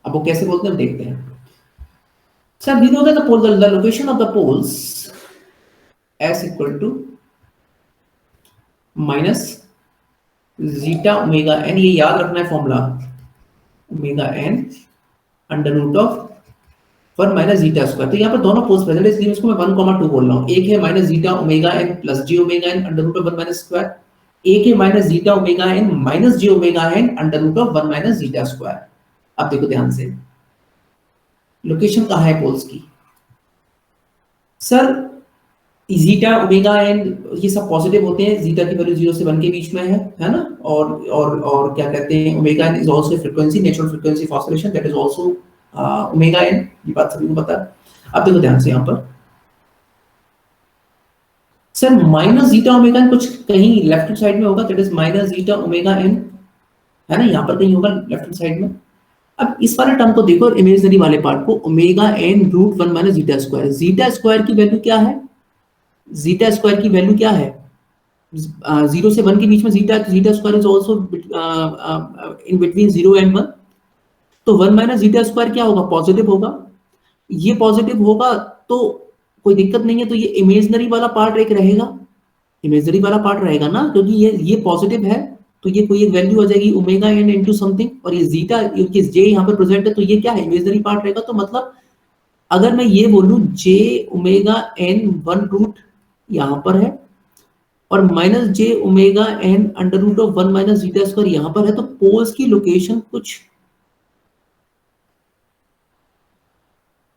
अब वो कैसे बोलते हैं हम देखते हैं। Sir, we know that the location of the poles s equal to minus zeta omega n, ये याद रखना है formula, omega n under root of 1 minus zeta square. तो यहाँ पर दोनों पोल्स प्रेजेंट है, इसलिए इसको मैं 1,2 बोल रहा हूँ। एक है minus zeta omega n plus J omega n under root of 1 minus square, एक है minus zeta omega n minus J omega n under root of 1 minus zeta square. अब देखो ध्यान से, लोकेशन कहाँ है पोल्स की। सर जीटा ओमेगा एन ये सब पॉजिटिव होते हैं, जीटा की वैल्यू 0 से 1 के बीच में है ना। और क्या कहते हैं, omega N is also frequency, natural frequency of oscillation, that is also omega N, ये बात सभी को पता है। अब देखो ध्यान से यहाँ पर, sir minus zeta omega N कुछ कहीं लेफ्ट साइड में होगा, that is minus zeta omega N, है ना, यहाँ पर कहीं होगा लेफ्ट साइड में। अब इस वाले टर्म को देखो, इमेजिनरी वाले पार्ट को, omega N root 1 minus zeta square. Zeta square की वैल्यू क्या है, जीटा स्क्वायर की वैल्यू क्या है, 0 से 1 के बीच में zeta square is also in between 0 and 1। तो 1 माइनस जीटा स्क्वायर क्या होगा, पॉजिटिव होगा। ये पॉजिटिव होगा तो कोई दिक्कत नहीं है, तो ये इमेजिनरी वाला पार्ट एक रहेगा, इमेजिनरी वाला पार्ट रहेगा ना, क्योंकि ये पॉजिटिव है, तो ये कोई एक वैल्यू आ जाएगी ओमेगा एन इनटू समथिंग, और ये जीटा क्योंकि जे यहाँ पर प्रेजेंट है, तो ये क्या है, इमेजिनरी पार्ट रहेगा। तो मतलब अगर मैं ये बोलूं जे ओमेगा एन 1 रूट यहां पर है और minus J omega N under root of 1 minus zeta square यहां पर है, तो पोल्स की लोकेशन कुछ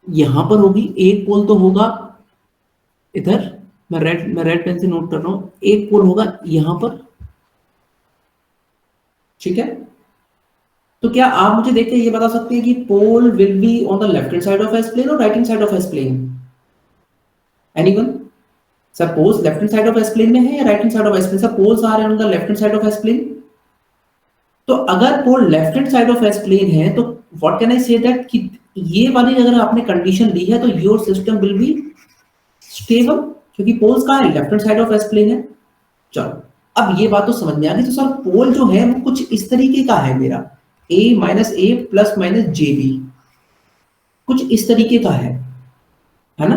यहां पर होगी। एक पोल तो होगा इधर, मैं रेड पेन से नोट कर रहा हूं, एक पोल होगा यहां पर, ठीक है। तो क्या आप मुझे देख के ये बता सकते हैं कि pole will be on the left hand side of S plane और right hand side of S plane, anyone. Suppose left hand side of S plane में है या right hand side of S plane, suppose are on the left hand side of S plane. तो अगर pole left hand side of S plane है, तो what can I say that कि ये वाली अगर आपने कंडीशन ली है तो your system will be stable, क्योंकि पोल्स कहां है, left hand side of S plane है। चलो अब ये बात तो समझ में आ गई। तो सर पोल जो है वो कुछ इस तरीके का है मेरा, a minus A plus minus J B, कुछ इस तरीके का है है ना।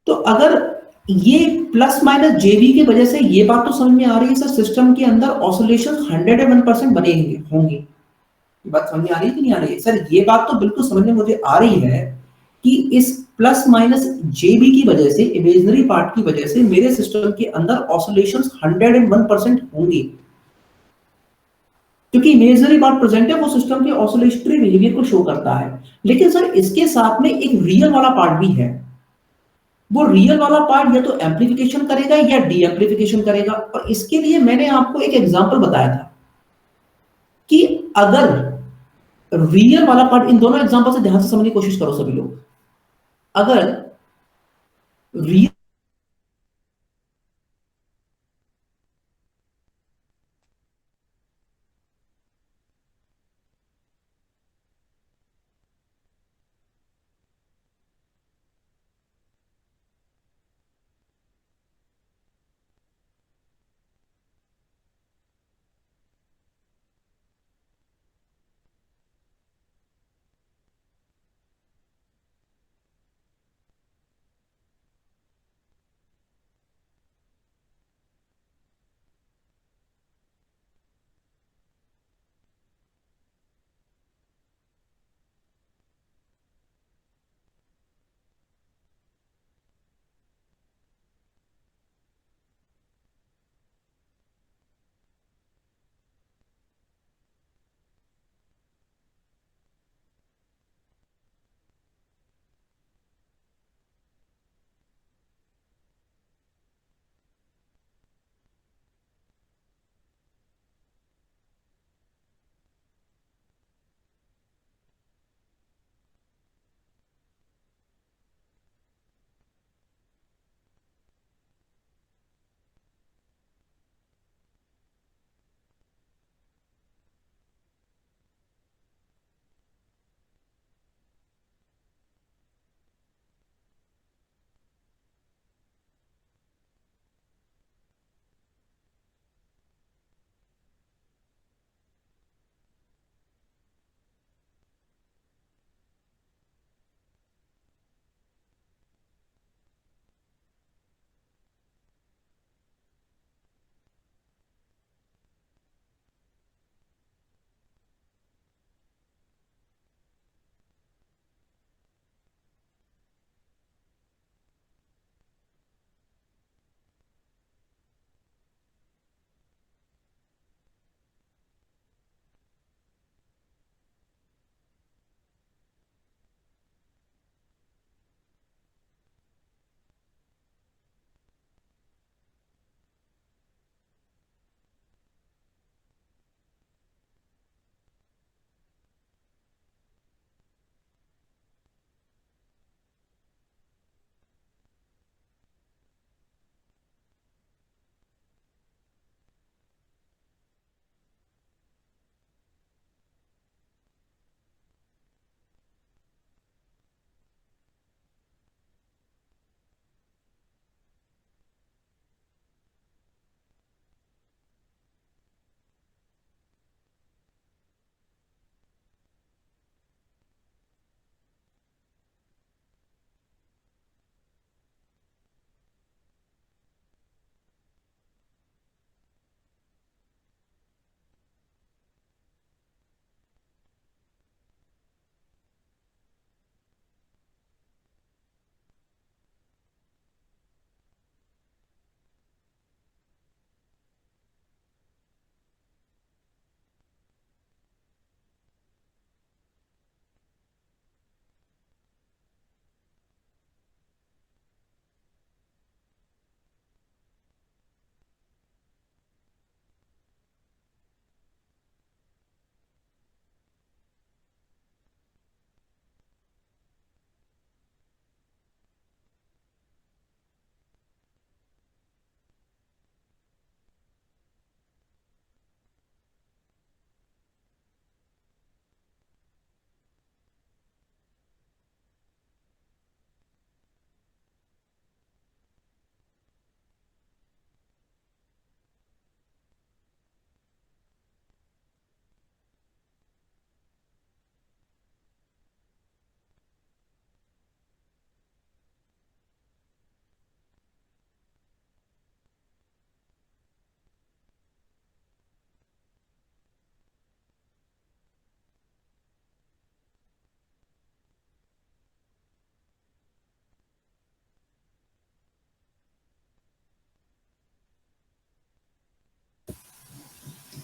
तो अगर ये प्लस माइनस जेबी की वजह से ये बात तो समझ में आ रही है सर, सिस्टम के अंदर ऑसिलेशन 101% बनेंगे होंगे। ये बात समझ में आ रही है कि नहीं आ रही है सर? ये बात तो बिल्कुल समझ में मुझे आ रही है कि इस प्लस माइनस जेबी की वजह से, इमेजिनरी पार्ट की वजह से मेरे सिस्टम के अंदर ऑसिलेशंस 101% होंगे, क्योंकि इमेजिनरी पार्ट प्रेजेंट है, वो सिस्टम के ऑसिलेटरी बिहेवियर को शो करता है। लेकिन सर इसके साथ में एक रियल वाला पार्ट भी है। वो रियल वाला पार्ट या तो एम्पलीफिकेशन करेगा या डी एम्पलीफिकेशन करेगा। और इसके लिए मैंने आपको एक एग्जांपल बताया था कि अगर रियल वाला पार्ट, इन दोनों एग्जांपल से ध्यान से समझने की कोशिश करो सभी लोग। अगर रियल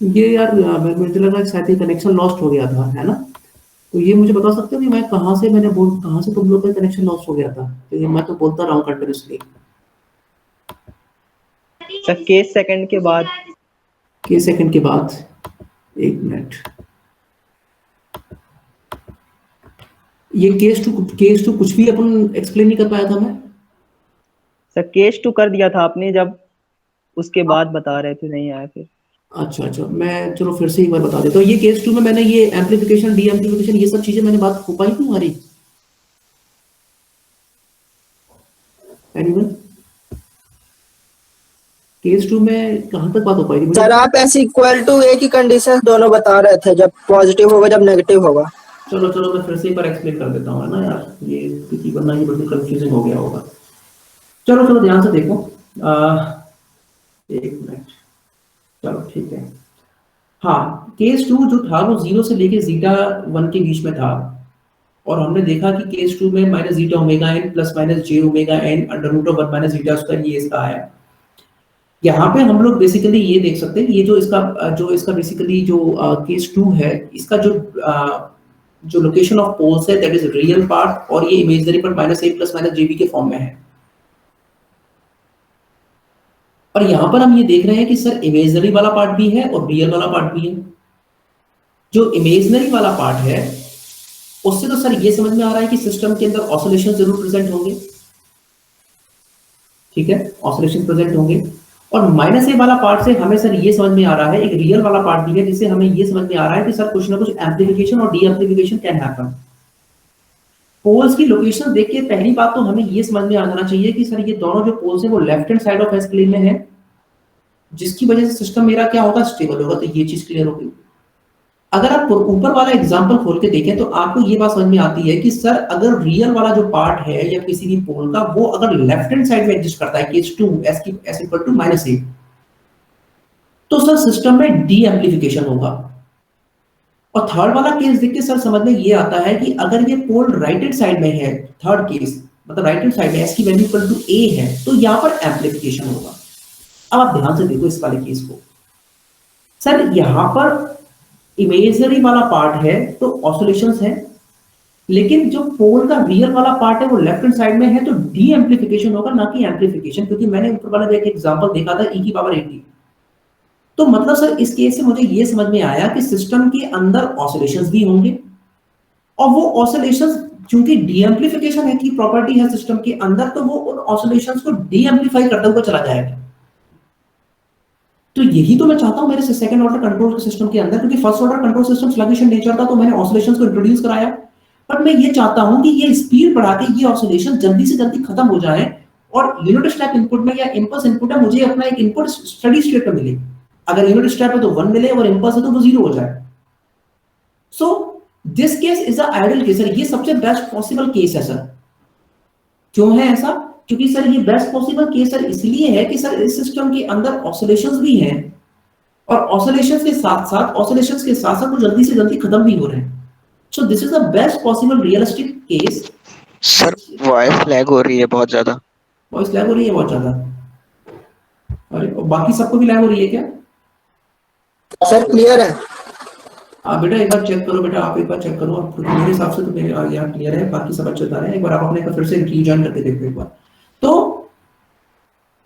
ये यार मुझे लगा शायद ये कनेक्शन लॉस्ट हो गया था, है ना? तो ये मुझे बता सकते हो कि मैं कहाँ से तुम लोग का कनेक्शन लॉस्ट हो गया था? तो ये मैं तो बोलता रहा हूँ कंटिन्यूसली। सर केस सेकंड के बाद। के सेकंड के बाद, एक मिनट। ये केस टू कुछ भी अपन एक्सप्लेन नहीं कर पाया था मैं। सर केस 2 कर दिया था आपने, जब उसके बाद बता रहे थे नहीं आया फिर। अच्छा अच्छा, मैं चलो फिर से एक बार बता देता हूँ। ये केस टू में मैंने ये एम्पलीफिकेशन डी एम्पलीफिकेशन ये सब चीजें मैंने बात हो पाई थी हमारी? एनीवन? केस टू में कहाँ तक बात हो पाई थी मुझे? सर आप एस इक्वल टू ए की कंडीशन दोनों बता रहे थे, जब पॉजिटिव होगा जब नेगेटिव होगा। चलो चलो मैं फिर से एक बार एक्सप्लेन कर देता हूँ, है ना यार, ये क्योंकि वरना ये बिल्कुल कंफ्यूजिंग हो गया होगा। चलो चलो ध्यान से देखो। एक मिनट। चलो ठीक है। हाँ, केस टू जो था वो 0 से लेके जीटा 1 के बीच में था। और हमने देखा कि केस टू में minus zeta omega N plus minus J omega N under root of 1 minus zeta square, ये इसका आया। यहाँ पे हम लोग बेसिकली ये देख सकते हैं कि ये जो इसका बेसिकली जो केस टू है, इसका जो लोकेशन ऑफ पोल्स है दैट इज रियल पार्ट, और ये imaginary part minus A plus minus जेबी के फॉर्म में है। और यहाँ पर हम ये देख रहे हैं कि सर इमेजिनरी वाला पार्ट भी है और रियल वाला पार्ट भी है। जो इमेजिनरी वाला पार्ट है उससे तो सर ये समझ में आ रहा है कि सिस्टम के अंदर ऑसिलेशन जरूर प्रेजेंट होंगे, ठीक है, ऑसिलेशन प्रेजेंट होंगे। और माइनस ए वाला पार्ट से हमें सर ये समझ में आ रहा है, एक रियल वाला पार्ट भी है जिससे हमें ये समझ में आ रहा है कि सर कुछ ना कुछ एम्प्लीफिकेशन और D amplification can happen. Poles की लोकेशन देख के पहली बात तो हमें ये समझ में आ जाना चाहिए कि सर ये दोनों जो पोल्स है वो left hand side of S plane में है, जिसकी वजह से सिस्टम मेरा क्या होगा, स्टेबल होगा। तो ये चीज क्लियर होगी। अगर आप ऊपर वाला एग्जांपल खोल के देखें तो आपको ये बात समझ में आती है कि सर अगर रियल वाला जो पार्ट है या किसी भी पोल का, वो अगर लेफ्ट हैंड साइड में एग्जिस्ट करता है केस टू एस की एस इक्वल टू माइनस ए, तो सर सिस्टम में डी एम्प्लीफिकेशन होगा। और थर्ड वाला केस देख के सर समझ में ये आता है कि अगर ये पोल राइट हैंड साइड में है, थर्ड केस मतलब राइट हैंड साइड में एस की वैल्यू इक्वल टू ए है, तो यहां पर एम्प्लीफिकेशन होगा। अब आप ध्यान से देखो इस वाले केस को। सर यहां पर इमेजिनरी वाला पार्ट है तो ऑसिलेशंस है, लेकिन जो पोल का रियल वाला पार्ट है वो लेफ्ट हैंड साइड में है, तो डी एम्प्लीफिकेशन होगा ना कि एम्प्लीफिकेशन, क्योंकि मैंने ऊपर वाला एक एग्जांपल देखा था e की पावर 80। तो मतलब सर इस केस से मुझे ये समझ में आया कि सिस्टम के अंदर ऑसिलेशंस भी होंगे, और वो ऑसिलेशंस क्योंकि डी एम्प्लीफिकेशन है की प्रॉपर्टी है सिस्टम के अंदर, तो वो उन ऑसिलेशंस को डी एम्प्लीफाई करता हुआ चला जाएगा। तो यही तो मैं चाहता हूं मेरे सेकंड ऑर्डर कंट्रोल सिस्टम के अंदर, क्योंकि first order control system sluggish in nature था, तो मैंने ऑसिलेशंस को इंट्रोड्यूस कराया। बट मैं ये चाहता हूं कि ये स्पीड बढ़ा के ये ऑसिलेशन जल्दी से जल्दी खत्म हो जाए, और यूनिट स्टेप इनपुट में या इंपल्स इनपुट है मुझे अपना एक इनपुट स्टडी स्टेट में मिले। अगर यूनिट स्टेप है तो 1 मिले और इंपल्स है तो वो 0 हो जाए। So this case is a ideal case sir, ये सबसे बेस्ट पॉसिबल केस है सर। क्यों है ऐसा? क्योंकि सर ये बेस्ट पॉसिबल केस सर इसलिए है कि सर इस सिस्टम के अंदर ऑसिलेशंस भी हैं, और ऑसिलेशंस के साथ साथ वो जल्दी से जल्दी खत्म भी हो रहे हैं। So this is the best possible realistic case. Sir voice lag हो रही है बहुत ज्यादा। वॉइस लैग हो रही है बहुत ज्यादा? अरे बाकी सबको भी लैग हो रही है क्या? सर क्लियर है। बेटा एक बार चेक करो, बेटा आप एक बार चेक करो, मेरे हिसाब से तो मेरे यहाँ क्लियर है, बाकी सब अच्छे बता रहे हैं। एक बार आप अपने फिर से रीजॉइन करके देखो एक बार।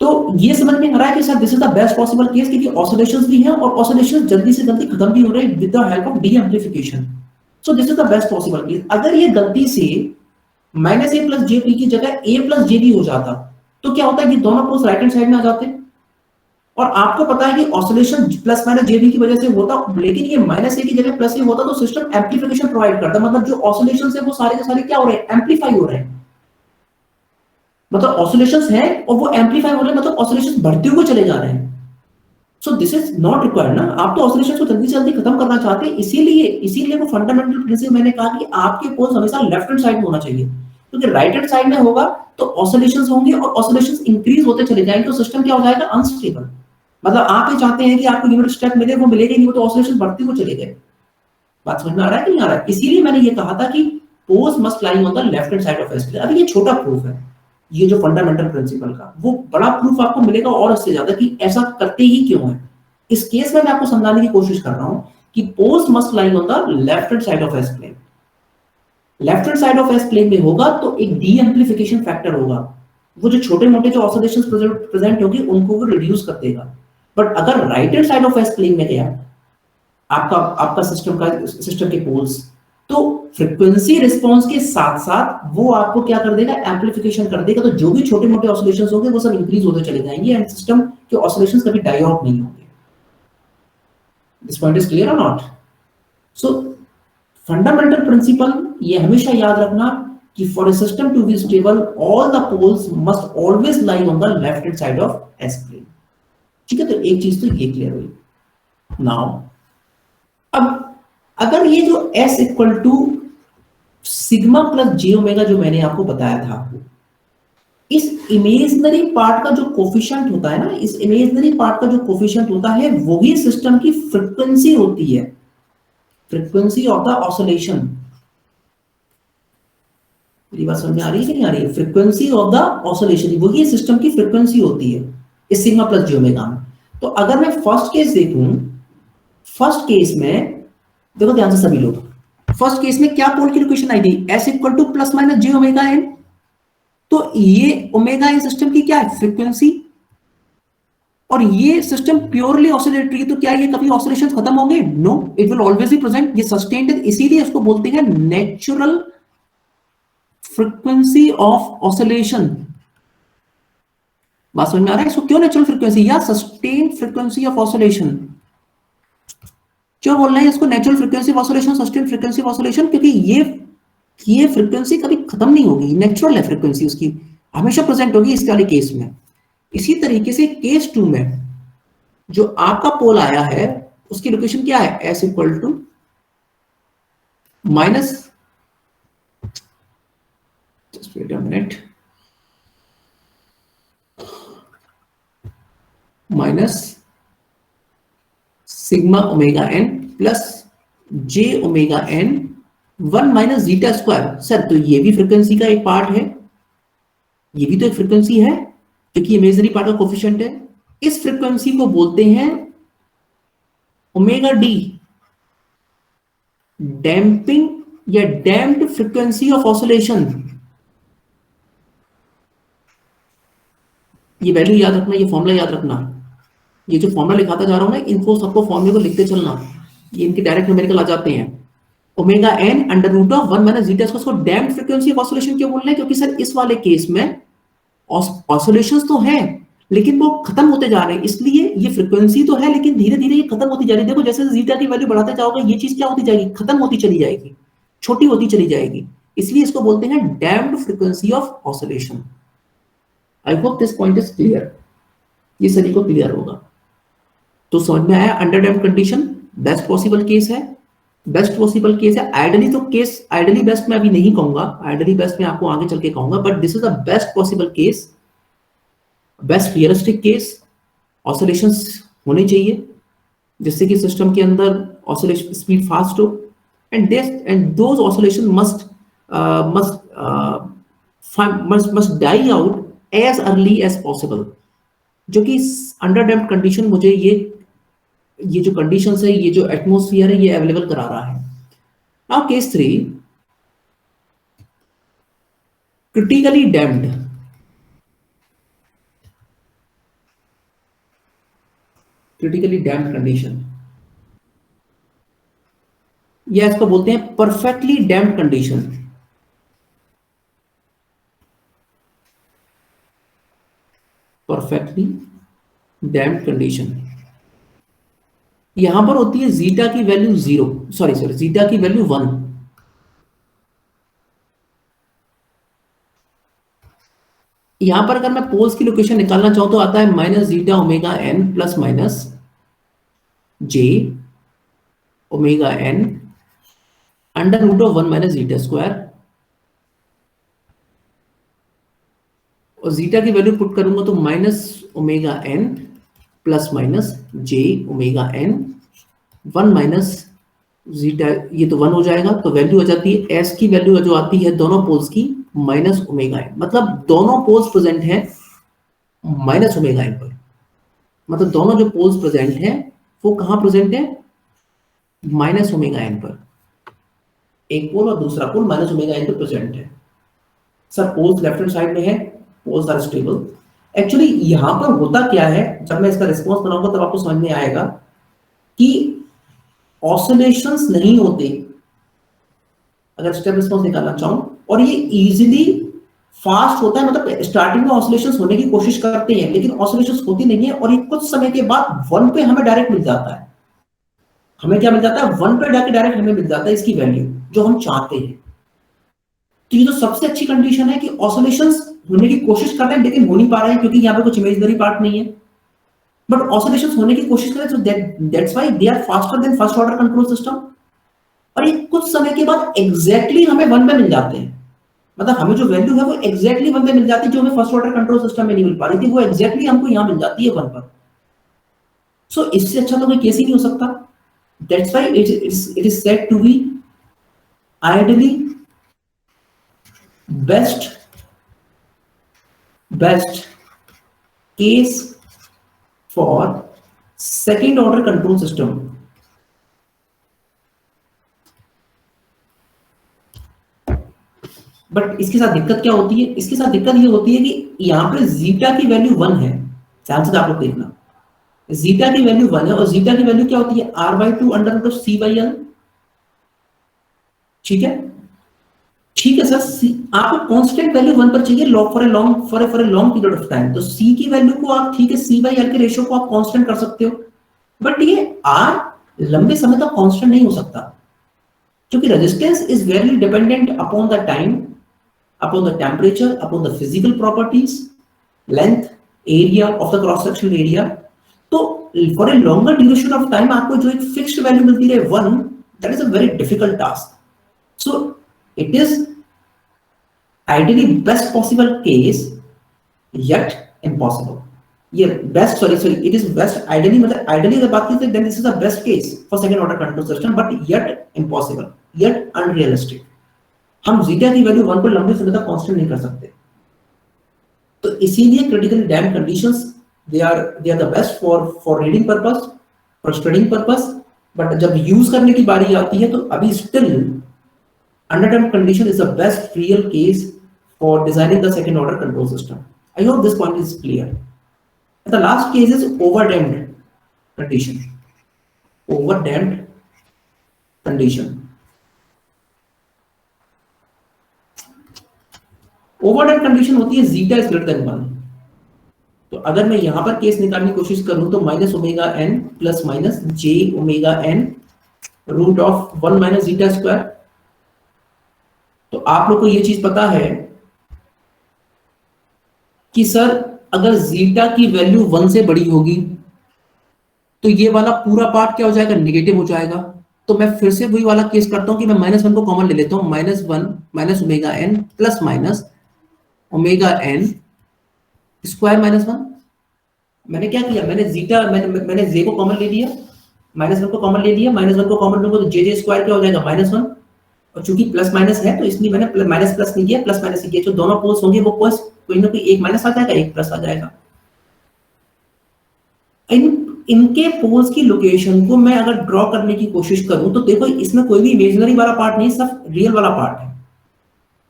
तो ये समझ में आ रहा है कि sir this is the best possible case, क्योंकि ऑसिलेशंस भी हैं और ऑसिलेशंस जल्दी से जल्दी खत्म भी हो रहे हैं with the help of D amplification. So this is the best possible case. अगर ये गलती से minus A plus J P की जगह ए प्लस जे बी हो जाता, तो क्या होता है कि दोनों पोल्स राइट हैंड साइड में आ जाते हैं, और आपको पता है कि oscillation plus minus J B की वजह से होता, लेकिन ये माइनस ए की जगह प्लस ए होता तो सिस्टम एम्प्लीफिकेशन प्रोवाइड करता, मतलब जो ऑसिलेशंस है वो सारे के सारे क्या हो रहे हैं, एम्प्लीफाई हो रहे हैं। मतलब ऑसिलेशंस हैं और वो एम्प्लीफाई हो रहे हैं, मतलब ऑसिलेशंस बढ़ते हुए चले जा रहे हैं। So this is not required ना, आप तो ऑसिलेशंस को जल्दी से जल्दी खत्म करना चाहते हैं, इसीलिए वो फंडामेंटल प्रिंसिपल मैंने कहा कि आपके पोल्स हमेशा लेफ्ट हैंड साइड में होना चाहिए, क्योंकि राइट हैंड साइड में होगा तो ऑसिलेशंस होंगे और ऑसिलेशंस इंक्रीज होते चले जाएंगे, तो सिस्टम क्या हो जाएगा, अनस्टेबल। मतलब आप ये चाहते हैं कि आपको यूनिट स्टेप मिले, वो मिलेगा नहीं, वो तो ऑसिलेशन बढ़ते हुए चले गए। बात समझ में आ रहा है कि नहीं आ रहा है? इसीलिए मैंने ये कहा था कि poles must lie on the left hand side of S plane. अभी ये छोटा प्रूफ है, ये जो फंडामेंटल प्रिंसिपल का, वो बड़ा प्रूफ आपको मिलेगा और इससे ज्यादा कि ऐसा करते ही क्यों है। इस केस में मैं आपको समझाने की कोशिश कर रहा हूं कि poles must lie on the left hand side of S plane. Left hand side of S plane में होगा तो एक डी एम्प्लीफिकेशन फैक्टर होगा, वो जो छोटे मोटे जो ऑसिलेशंस प्रेजेंट होगी उनको वो रिड्यूस कर देगा। बट अगर right hand side of S plane में गया आपका सिस्टम के पोल्स, तो फ्रीक्वेंसी रिस्पांस के साथ साथ वो आपको क्या कर देगा, एम्प्लीफिकेशन कर देगा। तो जो भी छोटे मोटे ऑसिलेशंस होंगे वो सब इंक्रीज होते चले जाएंगे एंड सिस्टम के ऑसिलेशंस कभी डाई आउट नहीं होंगे। दिस पॉइंट इज क्लियर और नॉट? सो फंडामेंटल प्रिंसिपल ये हमेशा याद रखना कि for a system to be stable all the poles must always lie on the left hand side of S plane. ठीक है, तो एक चीज तो ये क्लियर हुई। नाउ अब अगर ये जो S equal to sigma plus J omega जो मैंने आपको बताया था, इस इमेजिनरी पार्ट का जो कोफिशिएंट होता है ना, इस इमेजिनरी पार्ट का जो कोफिशिएंट होता है वही सिस्टम की फ्रीक्वेंसी होती है, फ्रीक्वेंसी ऑफ द ऑसिलेशन। मेरी बात समझ में आ रही है कि नहीं आ रही है? फ्रीक्वेंसी ऑफ द ऑसिलेशन वही सिस्टम की फ्रीक्वेंसी होती है इस सिग्मा प्लस जे ओमेगा में। तो अगर मैं फर्स्ट केस देखूं, फर्स्ट केस में देखो ध्यान से सभी लोग, फर्स्ट केस में क्या पोल की लोकेशन आई थी, S equal to plus minus J omega N. तो ये ओमेगा एन सिस्टम की क्या है, फ्रीक्वेंसी, और ये सिस्टम प्योरली ऑसिलेटरी है। तो क्या ये कभी ऑसिलेशन खत्म होंगे? No, it will always be present, ये सस्टेन्ड है। इसीलिए इसको बोलते हैं नेचुरल फ्रीक्वेंसी ऑफ ऑसिलेशन। बात समझ में आ रहा है? इसको क्यों नेचुरल फ्रीक्वेंसी या सस्टेन्ड फ्रीक्वेंसी ऑफ ऑसिलेशन क्यों बोल रहे हैं इसको natural frequency of oscillation, sustained frequency of oscillation? क्योंकि ये फ्रीक्वेंसी कभी खत्म नहीं होगी, नेचुरल है फ्रीक्वेंसी, उसकी हमेशा प्रेजेंट होगी इस वाले केस में। इसी तरीके से केस 2 में जो आपका पोल आया है उसकी लोकेशन क्या है, S equal to minus, just wait a minute, minus sigma omega N plus J omega N 1 minus zeta square. Sir तो ये भी फ्रीक्वेंसी का एक पार्ट है, ये भी तो एक फ्रीक्वेंसी है क्योंकि इमेजिनरी पार्ट का कोफिशिएंट है। इस फ्रीक्वेंसी को बोलते हैं ओमेगा डी, डैम्पिंग या डैम्प्ड फ्रीक्वेंसी ऑफ ऑसिलेशन। ये वैल्यू याद रखना, ये फॉर्मूला याद रखना, ये जो फॉर्मूला लिखाता जा रहा हूं ना, इनको सबको फॉर्मूले को लिखते चलना, ये इनके डायरेक्ट न्यूमेरिकल आ जाते हैं। Omega N under root of 1 minus zeta square. इसको डैम्प्ड फ्रीक्वेंसी ऑफ ऑसिलेशन क्यों बोल रहे हैं? क्योंकि सर इस वाले केस में ऑसिलेशंस तो है लेकिन वो खत्म होते जा रहे हैं, इसलिए ये फ्रीक्वेंसी तो है लेकिन धीरे धीरे ये खत्म होती जा रही है। देखो जैसे जीटा की वैल्यू बढ़ाते जाओगे ये चीज क्या होती जाएगी, खत्म होती चली जाएगी, छोटी होती चली जाएगी। इसलिए इसको बोलते हैं damped frequency of oscillation. I hope this point is clear, ये सभी को क्लियर होगा। तो समझ में आया, under damped condition best possible case है, बेस्ट पॉसिबल केस है। आइडियली तो केस, आइडियली बेस्ट मैं अभी नहीं कहूंगा, आइडियली बेस्ट मैं आपको आगे चल के कहूंगा, but this is the best possible case, best realistic case. Oscillations होने चाहिए जिससे कि सिस्टम के अंदर ऑसिलेशन स्पीड फास्ट हो, and those oscillation must die out as early as possible. जो कि अंडर डैम्प्ड कंडीशन मुझे ये जो कंडीशंस है, ये जो एटमॉस्फेयर है, ये अवेलेबल करा रहा है। Now case 3, critically damped. Critically damped condition या इसको बोलते हैं perfectly damped condition. Perfectly damped condition यहां पर होती है जीटा की वैल्यू 0, सॉरी जीटा की वैल्यू 1। यहां पर अगर मैं पोल्स की लोकेशन निकालना चाहूं तो आता है minus zeta omega N plus minus J omega N under root of 1 minus zeta square, और जीटा की वैल्यू पुट करूंगा तो minus omega N plus minus जे ओमेगा एन 1 माइनस जीटा, ये तो 1 हो जाएगा, तो वैल्यू आ जाती है एस की वैल्यू जो आती है दोनों पोल्स की माइनस ओमेगा एन, मतलब दोनों पोल्स प्रेजेंट हैं माइनस ओमेगा एन पर, मतलब दोनों जो पोल्स प्रेजेंट हैं वो कहाँ प्रेजेंट है? माइनस ओमेगा एन पर। एक पोल और दूसरा पोल माइनस ओमेगा एन पर प्रेजेंट है। Sir poles left hand side में है, पोल्स आर स्टेबल। एक्चुअली यहां पर होता क्या है, जब मैं इसका रिस्पॉन्स बनाऊंगा तब आपको समझ में आएगा कि ऑसिलेशंस नहीं होते अगर स्टेप रिस्पॉन्स निकालना चाहूं, और ये इजीली फास्ट होता है, मतलब स्टार्टिंग में ऑसिलेशंस होने की कोशिश करते हैं लेकिन ऑसिलेशंस होती नहीं है, और ये कुछ समय के बाद 1 पे हमें डायरेक्ट मिल जाता है। हमें क्या मिल जाता है? 1 पे डायरेक्ट हमें मिल जाता है इसकी वैल्यू जो हम चाहते हैं। तो ये तो सबसे अच्छी कंडीशन है कि ऑसिलेशंस होने की कोशिश कर रहे हैं लेकिन हो नहीं पा रहे हैं क्योंकि यहाँ पे कुछ इमेजिनरी पार्ट नहीं है, बट ऑसिलेशंस होने की कोशिश करें तो that's why they are faster than first order control system. और ये कुछ समय के बाद एग्जैक्टली हमें 1 पे मिल जाते हैं, मतलब हमें जो वैल्यू है वो एग्जैक्टली 1 पे मिल जाती है, जो हमें फर्स्ट ऑर्डर कंट्रोल सिस्टम में नहीं मिल पा रही थी, वो एग्जैक्टली हमको यहाँ मिल जाती है 1 पर। सो इससे अच्छा तो कोई केस ही नहीं हो सकता। That's why it is said to be ideally best case for second order control system। But इसके साथ दिक्कत क्या होती है? इसके साथ दिक्कत ये होती है कि यहां पे जीटा की वैल्यू 1 है, ध्यान से आप लोग देखना, जीटा की वैल्यू 1 है, और जीटा की वैल्यू क्या होती है? r/2 under c by l। ठीक है, ठीक है सर, आपको कांस्टेंट वैल्यू 1 पर चाहिए for a long period of time, तो c की वैल्यू को आप, ठीक है, c बाई l के रेशियो को आप कांस्टेंट कर सकते हो, बट ये r लंबे समय तक कांस्टेंट नहीं हो सकता, क्योंकि resistance is very dependent upon the time, upon the temperature, upon the physical properties, length, area of the cross sectional area. तो for a longer duration of time आपको जो एक फिक्स्ड वैल्यू मिलती है 1, that is a very difficult task. So it is ideally best possible case yet impossible। ये best it is best ideally, मतलब ideally अगर बात की then this is the best case for second order control system, but yet impossible, yet unrealistic। हम जीटा की वैल्यू 1 को लंबे समय तक कांस्टेंट नहीं कर सकते, तो इसीलिए critically damped conditions they are the best for reading purpose, for studying purpose, but जब यूज करने की बारी आती है तो अभी still underdamped condition is the best real case for designing the second order control system। I hope this point is clear। And the last case is overdamped condition। overdamped condition overdamped condition होती है zeta is greater than 1। तो अगर मैं यहां पर केस निकालने की कोशिश करूं तो minus omega N plus minus J omega N root of 1 minus zeta square. तो आप लोग को ये चीज पता है कि सर अगर जीटा की वैल्यू 1 से बड़ी होगी तो ये वाला पूरा पार्ट क्या हो जाएगा? नेगेटिव हो जाएगा। तो मैं फिर से वही वाला केस करता हूं कि मैं -1 को कॉमन ले लेता हूं, -1 minus omega N plus minus omega N square -1। मैंने क्या किया? मैंने जीटा मैंने जे को कॉमन ले लिया, -1 को कॉमन ले लिया, -1 को कॉमन लूंगा तो जे स्क्वायर क्या हो जाएगा? -1। और चूंकि प्लस माइनस है तो इसलिए मैंने माइनस प्लस नहीं किया, प्लस माइनस किया। जो दोनों पोल्स होंगे वो पोल्स कोई ना कोई एक माइनस आ जाएगा, एक प्लस आ जाएगा। इनके पोल्स की लोकेशन को मैं अगर ड्रॉ करने की कोशिश करूं तो देखो इसमें कोई भी इमेजिनरी वाला पार्ट नहीं, सिर्फ रियल वाला पार्ट है।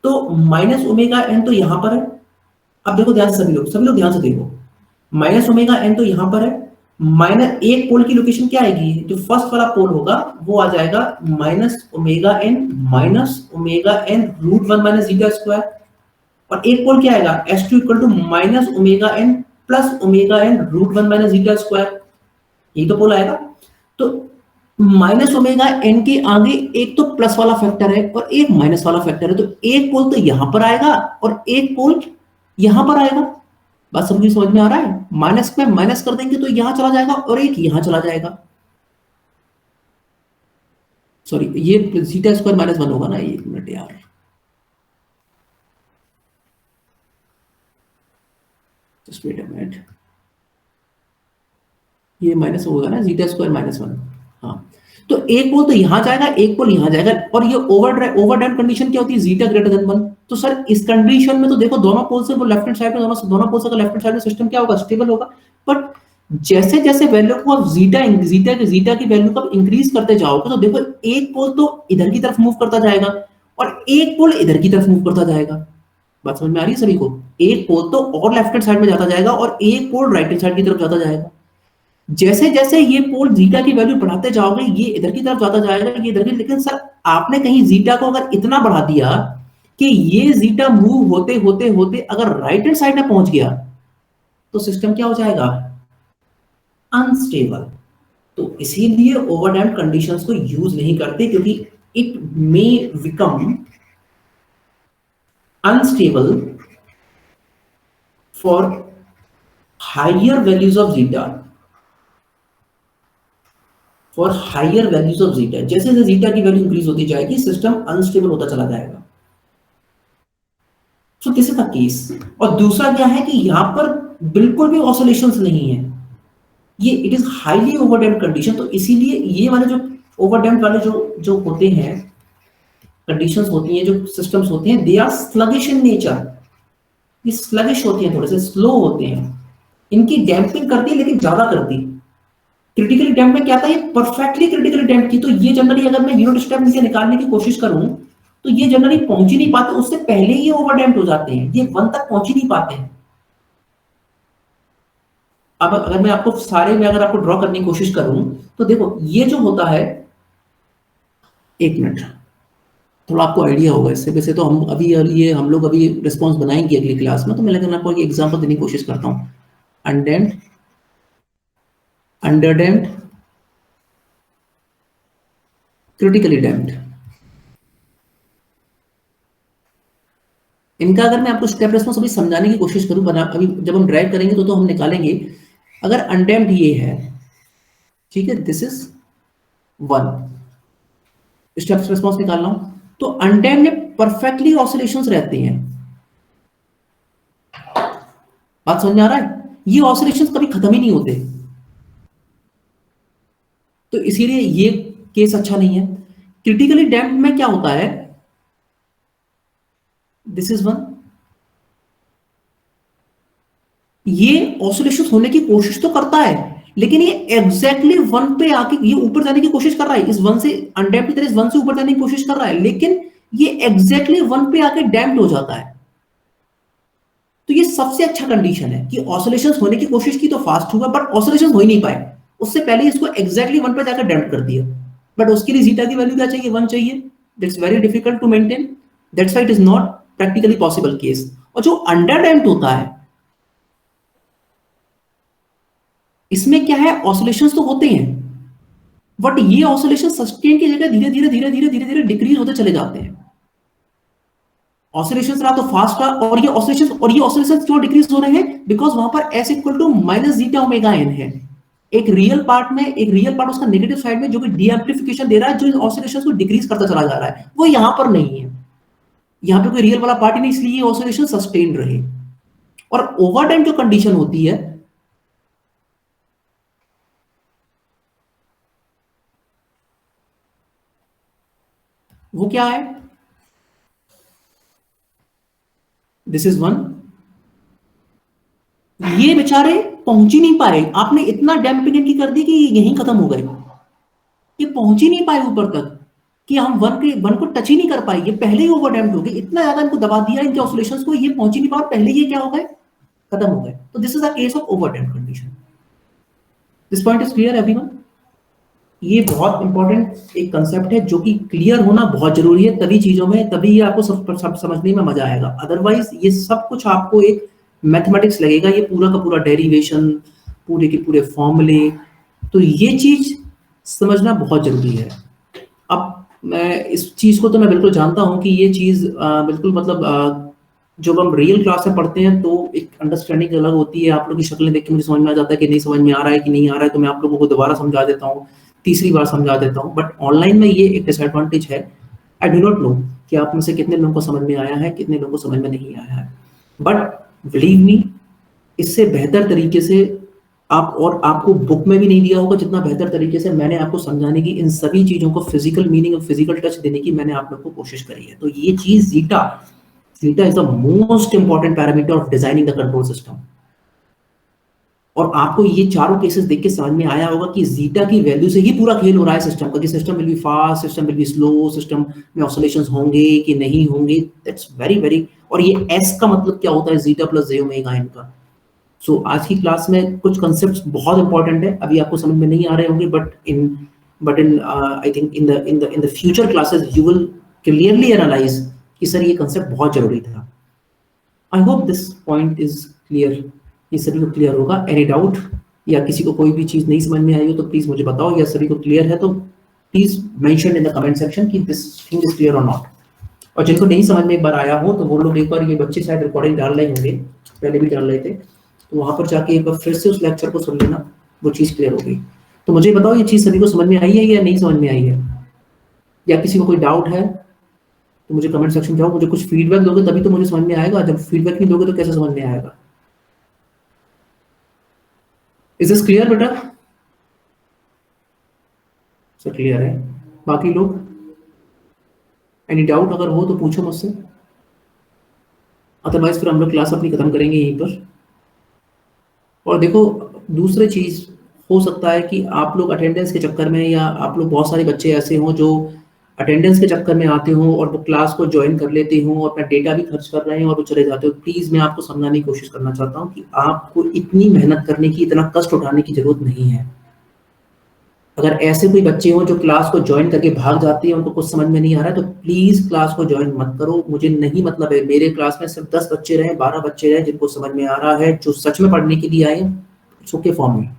तो माइनस ओमेगा एन तो यहां पर है। अब देखो ध्यान से सभी लोग ध्यान से देखो, माइनस ओमेगा एन तो यहां पर है, माइनस एक पोल की लोकेशन क्या आएगी? जो फर्स्ट वाला पोल होगा वो आ जाएगा minus omega N root 1 minus zeta square. और एक पोल क्या आएगा? S2 equal to minus omega N plus omega N root 1 minus zeta square. यही तो पोल आएगा। तो माइनस ओमेगा एन के आगे एक तो प्लस वाला फैक्टर है और एक माइनस वाला फैक्टर है, तो एक पोल तो यहां पर आएगा और एक पोल यहां पर आएगा। बात सबकी समझ में आ रहा है? माइनस में माइनस कर देंगे तो यहां चला जाएगा और एक यहां चला जाएगा। सॉरी, ये जीटा स्क्वायर -1 होगा ना, एक मिनट यार, जस्ट वेट अ मिनट, ये माइनस होगा ना, जीटा स्क्वायर -1। हाँ, तो एक पोल तो यहां जाएगा, एक पोल यहां जाएगा। और ये ओवरडैम्प्ड कंडीशन क्या होती है? Zeta greater than 1। तो सर इस कंडीशन में तो देखो दोनों पोल से वो लेफ्ट हैंड साइड में, दोनों पोल से लेफ्ट हैंड साइड में सिस्टम क्या होगा? स्टेबल होगा। बट जैसे जैसे वैल्यू को आप जीटा की वैल्यू को आप इंक्रीज करते जाओगे तो देखो एक पोल तो इधर की तरफ मूव करता जाएगा और एक पोल इधर की तरफ मूव करता जाएगा। बात समझ में आ रही है सभी को? एक पोल तो और लेफ्ट हैंड साइड में जाता जाएगा और एक पोल राइट हैंड साइड की तरफ जाता जाएगा। जैसे जैसे ये पोल जीटा की वैल्यू बढ़ाते जाओगे ये इधर की तरफ जाता जाएगा, ये इधर की। लेकिन सर आपने कहीं जीटा को अगर इतना बढ़ा दिया कि ये जीटा मूव होते होते होते अगर राइट हैंड साइड में पहुंच गया तो सिस्टम क्या हो जाएगा? अनस्टेबल। तो इसीलिए ओवरडैम्प्ड कंडीशंस को यूज नहीं करते, क्योंकि it may become unstable for higher values of zeta. For higher values of zeta, जैसे जैसे जीटा की वैल्यू इंक्रीज होती जाएगी सिस्टम अनस्टेबल होता चला जाएगा। So this is the case. और दूसरा क्या है कि यहां पर बिल्कुल भी ऑसिलेशंस नहीं है, ये इट इज हाईली ओवरडैम्प्ड कंडीशन। तो इसीलिए ये वाले जो ओवरडैम्प्ड वाले जो होते हैं कंडीशंस होती हैं, जो सिस्टम्स होते हैं, they are sluggish in nature. ये स्लगिश होती हैं, थोड़े से स्लो होते हैं। इनकी डैम्पिंग करती है लेकिन ज्यादा करती। क्रिटिकली डैम्प में क्या था, ये परफेक्टली क्रिटिकली डैम्प की। तो ये जनरली अगर मैं यूनिट स्टेप नीचे निकालने की कोशिश करूं तो ये जनरली पहुंच ही नहीं पाते, उससे पहले ही ओवरडैम्प्ड हो जाते हैं, ये 1 तक पहुंच ही नहीं पाते हैं। अब अगर मैं आपको सारे में अगर आपको ड्रॉ करने की कोशिश करूं तो देखो ये जो होता है, एक मिनट, थोड़ा आपको आइडिया होगा इससे। वैसे तो हम अभी ये हम लोग अभी रिस्पॉन्स बनाएंगे अगली क्लास में, तो मैं लेकिन आपको ये एग्जांपल देने की कोशिश करता हूं। Undamped, underdamped, critically damped. इनका अगर मैं आपको स्टेप रिस्पॉन्स अभी समझाने की कोशिश करूं, अभी जब हम ड्राइव करेंगे तो हम निकालेंगे। अगर अनडैम्प्ड ये है, ठीक है, दिस इज 1 स्टेप रिस्पॉन्स निकालना हूं, तो अनडैम्प्ड में परफेक्टली ऑसिलेशंस रहते हैं। बात समझ में आ रहा है? ये ऑसिलेशंस कभी खत्म ही नहीं होते, तो इसीलिए ये केस अच्छा नहीं है। क्रिटिकली डैम्प्ड में क्या होता है, दिस इज 1, ये ऑसिलेशन होने की कोशिश तो करता है लेकिन ये एग्जैक्टली 1 पे आके ये ऊपर जाने की कोशिश कर रहा है, इस 1 से अनडैम्प्ड की तरह इस 1 से ऊपर जाने की कोशिश कर रहा है, लेकिन ये एग्जैक्टली 1 पे आके डैम्प्ड हो जाता है। तो ये सबसे अच्छा कंडीशन है कि ऑसिलेशंस होने की कोशिश की तो फास्ट हुआ, बट ऑसिलेशंस हो ही नहीं पाए, उससे पहले इसको एग्जैक्टली 1 पे जाकर डैम्प कर दिया। बट उसके लिए जीटा की वैल्यू क्या चाहिए? 1 चाहिए। That's very difficult to maintain, that's why it is not practically possible case. और जो अंडर डैम्प्ड होता है इसमें क्या है, ऑसिलेशंस तो होते हैं बट ये ऑसिलेशन सस्टेन की जगह धीरे धीरे धीरे धीरे धीरे धीरे डिक्रीज होते चले जाते हैं। ऑसिलेशंस रहा तो फास्ट रहा, और ये ऑसिलेशंस क्यों डिक्रीज हो रहे हैं? बिकॉज वहां पर s equal to minus zeta omega n है। एक रियल पार्ट उसका नेगेटिव साइड में जो कि डी एम्प्लीफिकेशन दे रहा है, जो ऑसिलेशंस को डिक्रीज करता चला जा रहा है, वो यहां पर नहीं है। यहां पे कोई रियल वाला पार्ट ही नहीं, इसलिए ये ऑसिलेशन सस्टेन रहे। और ओवरडैम्प्ड जो कंडीशन होती है वो क्या है, दिस इज 1, ये बेचारे पहुंच ही नहीं पाए। आपने इतना डैम्पिंग इनकी कर दी कि यहीं खत्म हो गए, ये पहुंच ही नहीं पाए ऊपर तक कि हम 1 को टच ही नहीं कर पाए। ये पहले ही ओवरडैम्प्ड हो गए, इतना ज्यादा इनको दबा दिया इनके ऑसिलेशंस को, ये पहुंच ही नहीं पाए, पहले ये क्या हो गए, खत्म हो गए। तो this is a case of overdamped condition. This point is clear everyone? ये बहुत इंपॉर्टेंट एक कंसेप्ट है जो कि क्लियर होना बहुत जरूरी है, तभी चीजों में, तभी ये आपको सब समझने में मजा आएगा। अदरवाइज ये सब कुछ आपको एक मैथमेटिक्स लगेगा, ये पूरा का पूरा डेरिवेशन, पूरे के पूरे फॉर्मूले, तो ये चीज समझना बहुत जरूरी है। अब मैं इस चीज को तो मैं बिल्कुल जानता हूं कि ये चीज बिल्कुल मतलब जब हम रियल क्लास में पढ़ते हैं तो एक अंडरस्टैंडिंग अलग होती है। आप लोग की शक्लें देख के मुझे समझ में आ जाता है कि नहीं समझ में आ रहा है कि नहीं आ रहा है, तो मैं आप लोगों को दोबारा समझा देता हूँ, तीसरी बार समझा देता हूँ। बट ऑनलाइन में ये एक डिसएडवांटेज है। आई डू नॉट नो कि आप में से कितने लोगों को समझ में आया है, कितने लोगों को समझ में नहीं आया है, बट बिलीव मी, इससे बेहतर तरीके से आपको बुक में भी नहीं दिया होगा जितना बेहतर तरीके से मैंने आपको समझाने की, इन सभी चीजों को फिजिकल मीनिंग और फिजिकल टच देने की मैंने आप लोगों को कोशिश करी है। तो ये चीज zeta is the most important parameter of designing the control system. और आपको ये चारों केसेस देख के समझ में आया होगा कि जीटा की वैल्यू से ही पूरा खेल हो रहा है सिस्टम का, कि system will B fast, system will be slow, system में ऑसिलेशंस होंगे कि नहीं होंगे। दैट्स वेरी वेरी, और ये एस का मतलब क्या होता है, जीटा प्लस जे ओमेगा एन का। सो आज की क्लास में कुछ कंसेप्ट्स बहुत इंपॉर्टेंट है, अभी आपको समझ में नहीं आ रहे होंगे, but in I think in the future classes you will clearly analyse कि सर ये कंसेप्ट बहुत जरूरी था। आई hope this point is clear, ये सभी को क्लियर होगा। एनी डाउट या किसी को कोई भी चीज नहीं समझ में आई हो तो प्लीज मुझे बताओ, या सभी को क्लियर है तो please mention in the comment section कि दिस थिंग इज क्लियर और नॉट। और जिनको नहीं समझ में एक बार आया हो तो वो लोग एक बार, ये बच्चे शायद रिकॉर्डिंग डाल रहे होंगे, पहले भी डाल रहे थे, तो वहां पर जाके एक बार फिर से उस लेक्चर को सुन लेना, वो चीज क्लियर हो गई। तो मुझे बताओ ये चीज सभी को समझ में आई है या नहीं समझ में आई है, या किसी को कोई डाउट है तो मुझे कमेंट सेक्शन जाओ, मुझे कुछ फीडबैक दोगे तभी तो मुझे समझ में आएगा, जब फीडबैक नहीं दोगे तो कैसे समझ में आएगा। इज दिस क्लियर बेटा? सब क्लियर है? बाकी लोग एनी डाउट अगर हो तो पूछो मुझसे, अदरवाइज फिर हम लोग क्लास अपनी खत्म करेंगे यहीं पर। और देखो दूसरी चीज हो सकता है कि आप लोग अटेंडेंस के चक्कर में, या आप लोग बहुत सारे बच्चे ऐसे हों जो अटेंडेंस के चक्कर में आते हो और वो क्लास को ज्वाइन कर लेते हो और अपना डेटा भी खर्च कर रहे हैं और वो चले जाते हो। प्लीज मैं आपको समझाने की कोशिश करना चाहता हूँ कि आपको इतनी मेहनत करने की, इतना कष्ट उठाने की जरूरत नहीं है। अगर ऐसे कोई बच्चे हो जो क्लास को ज्वाइन करके भाग जाते हैं, उनको कुछ समझ में नहीं आ रहा है, तो प्लीज क्लास को ज्वाइन मत करो। मुझे नहीं मतलब है मेरे क्लास में सिर्फ 10 बच्चे रहे, 12 बच्चे रहे जिनको समझ में आ रहा है, जो सच में पढ़ने के लिए आए सुखे फॉर्म में,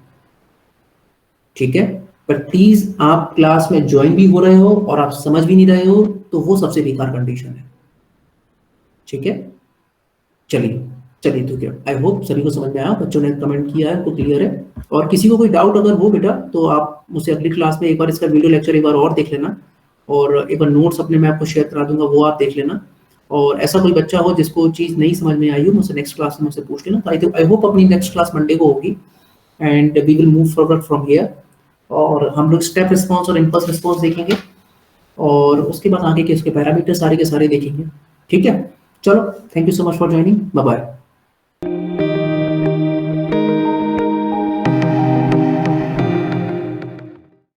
ठीक है। पर प्लीज आप क्लास में ज्वाइन भी हो रहे हो और आप समझ भी नहीं रहे हो, तो वो सबसे बेकार कंडीशन है, ठीक है। चलिए चलिए ठीक है, आई होप सभी को समझ में आया, बच्चों ने कमेंट किया है तो क्लियर है। और किसी को कोई डाउट अगर हो बेटा तो आप मुझसे अगली क्लास में एक बार इसका वीडियो लेक्चर एक बार और देख लेना, और एक बार नोट्स अपने मैं आपको शेयर करा दूंगा, वो आप देख लेना। और ऐसा कोई बच्चा हो जिसको चीज नहीं समझ में आई हो, मुझसे नेक्स्ट क्लास में मुझसे पूछ लेना। तो आई होप अपनी नेक्स्ट क्लास मंडे को होगी and we will move forward from here, और हम लोग स्टेप रिस्पॉन्स और इम्पल्स रिस्पॉन्स देखेंगे, और उसके बाद आगे के उसके पैरामीटर सारे के सारे देखेंगे, ठीक है। चलो, thank you so much for joining, bye bye.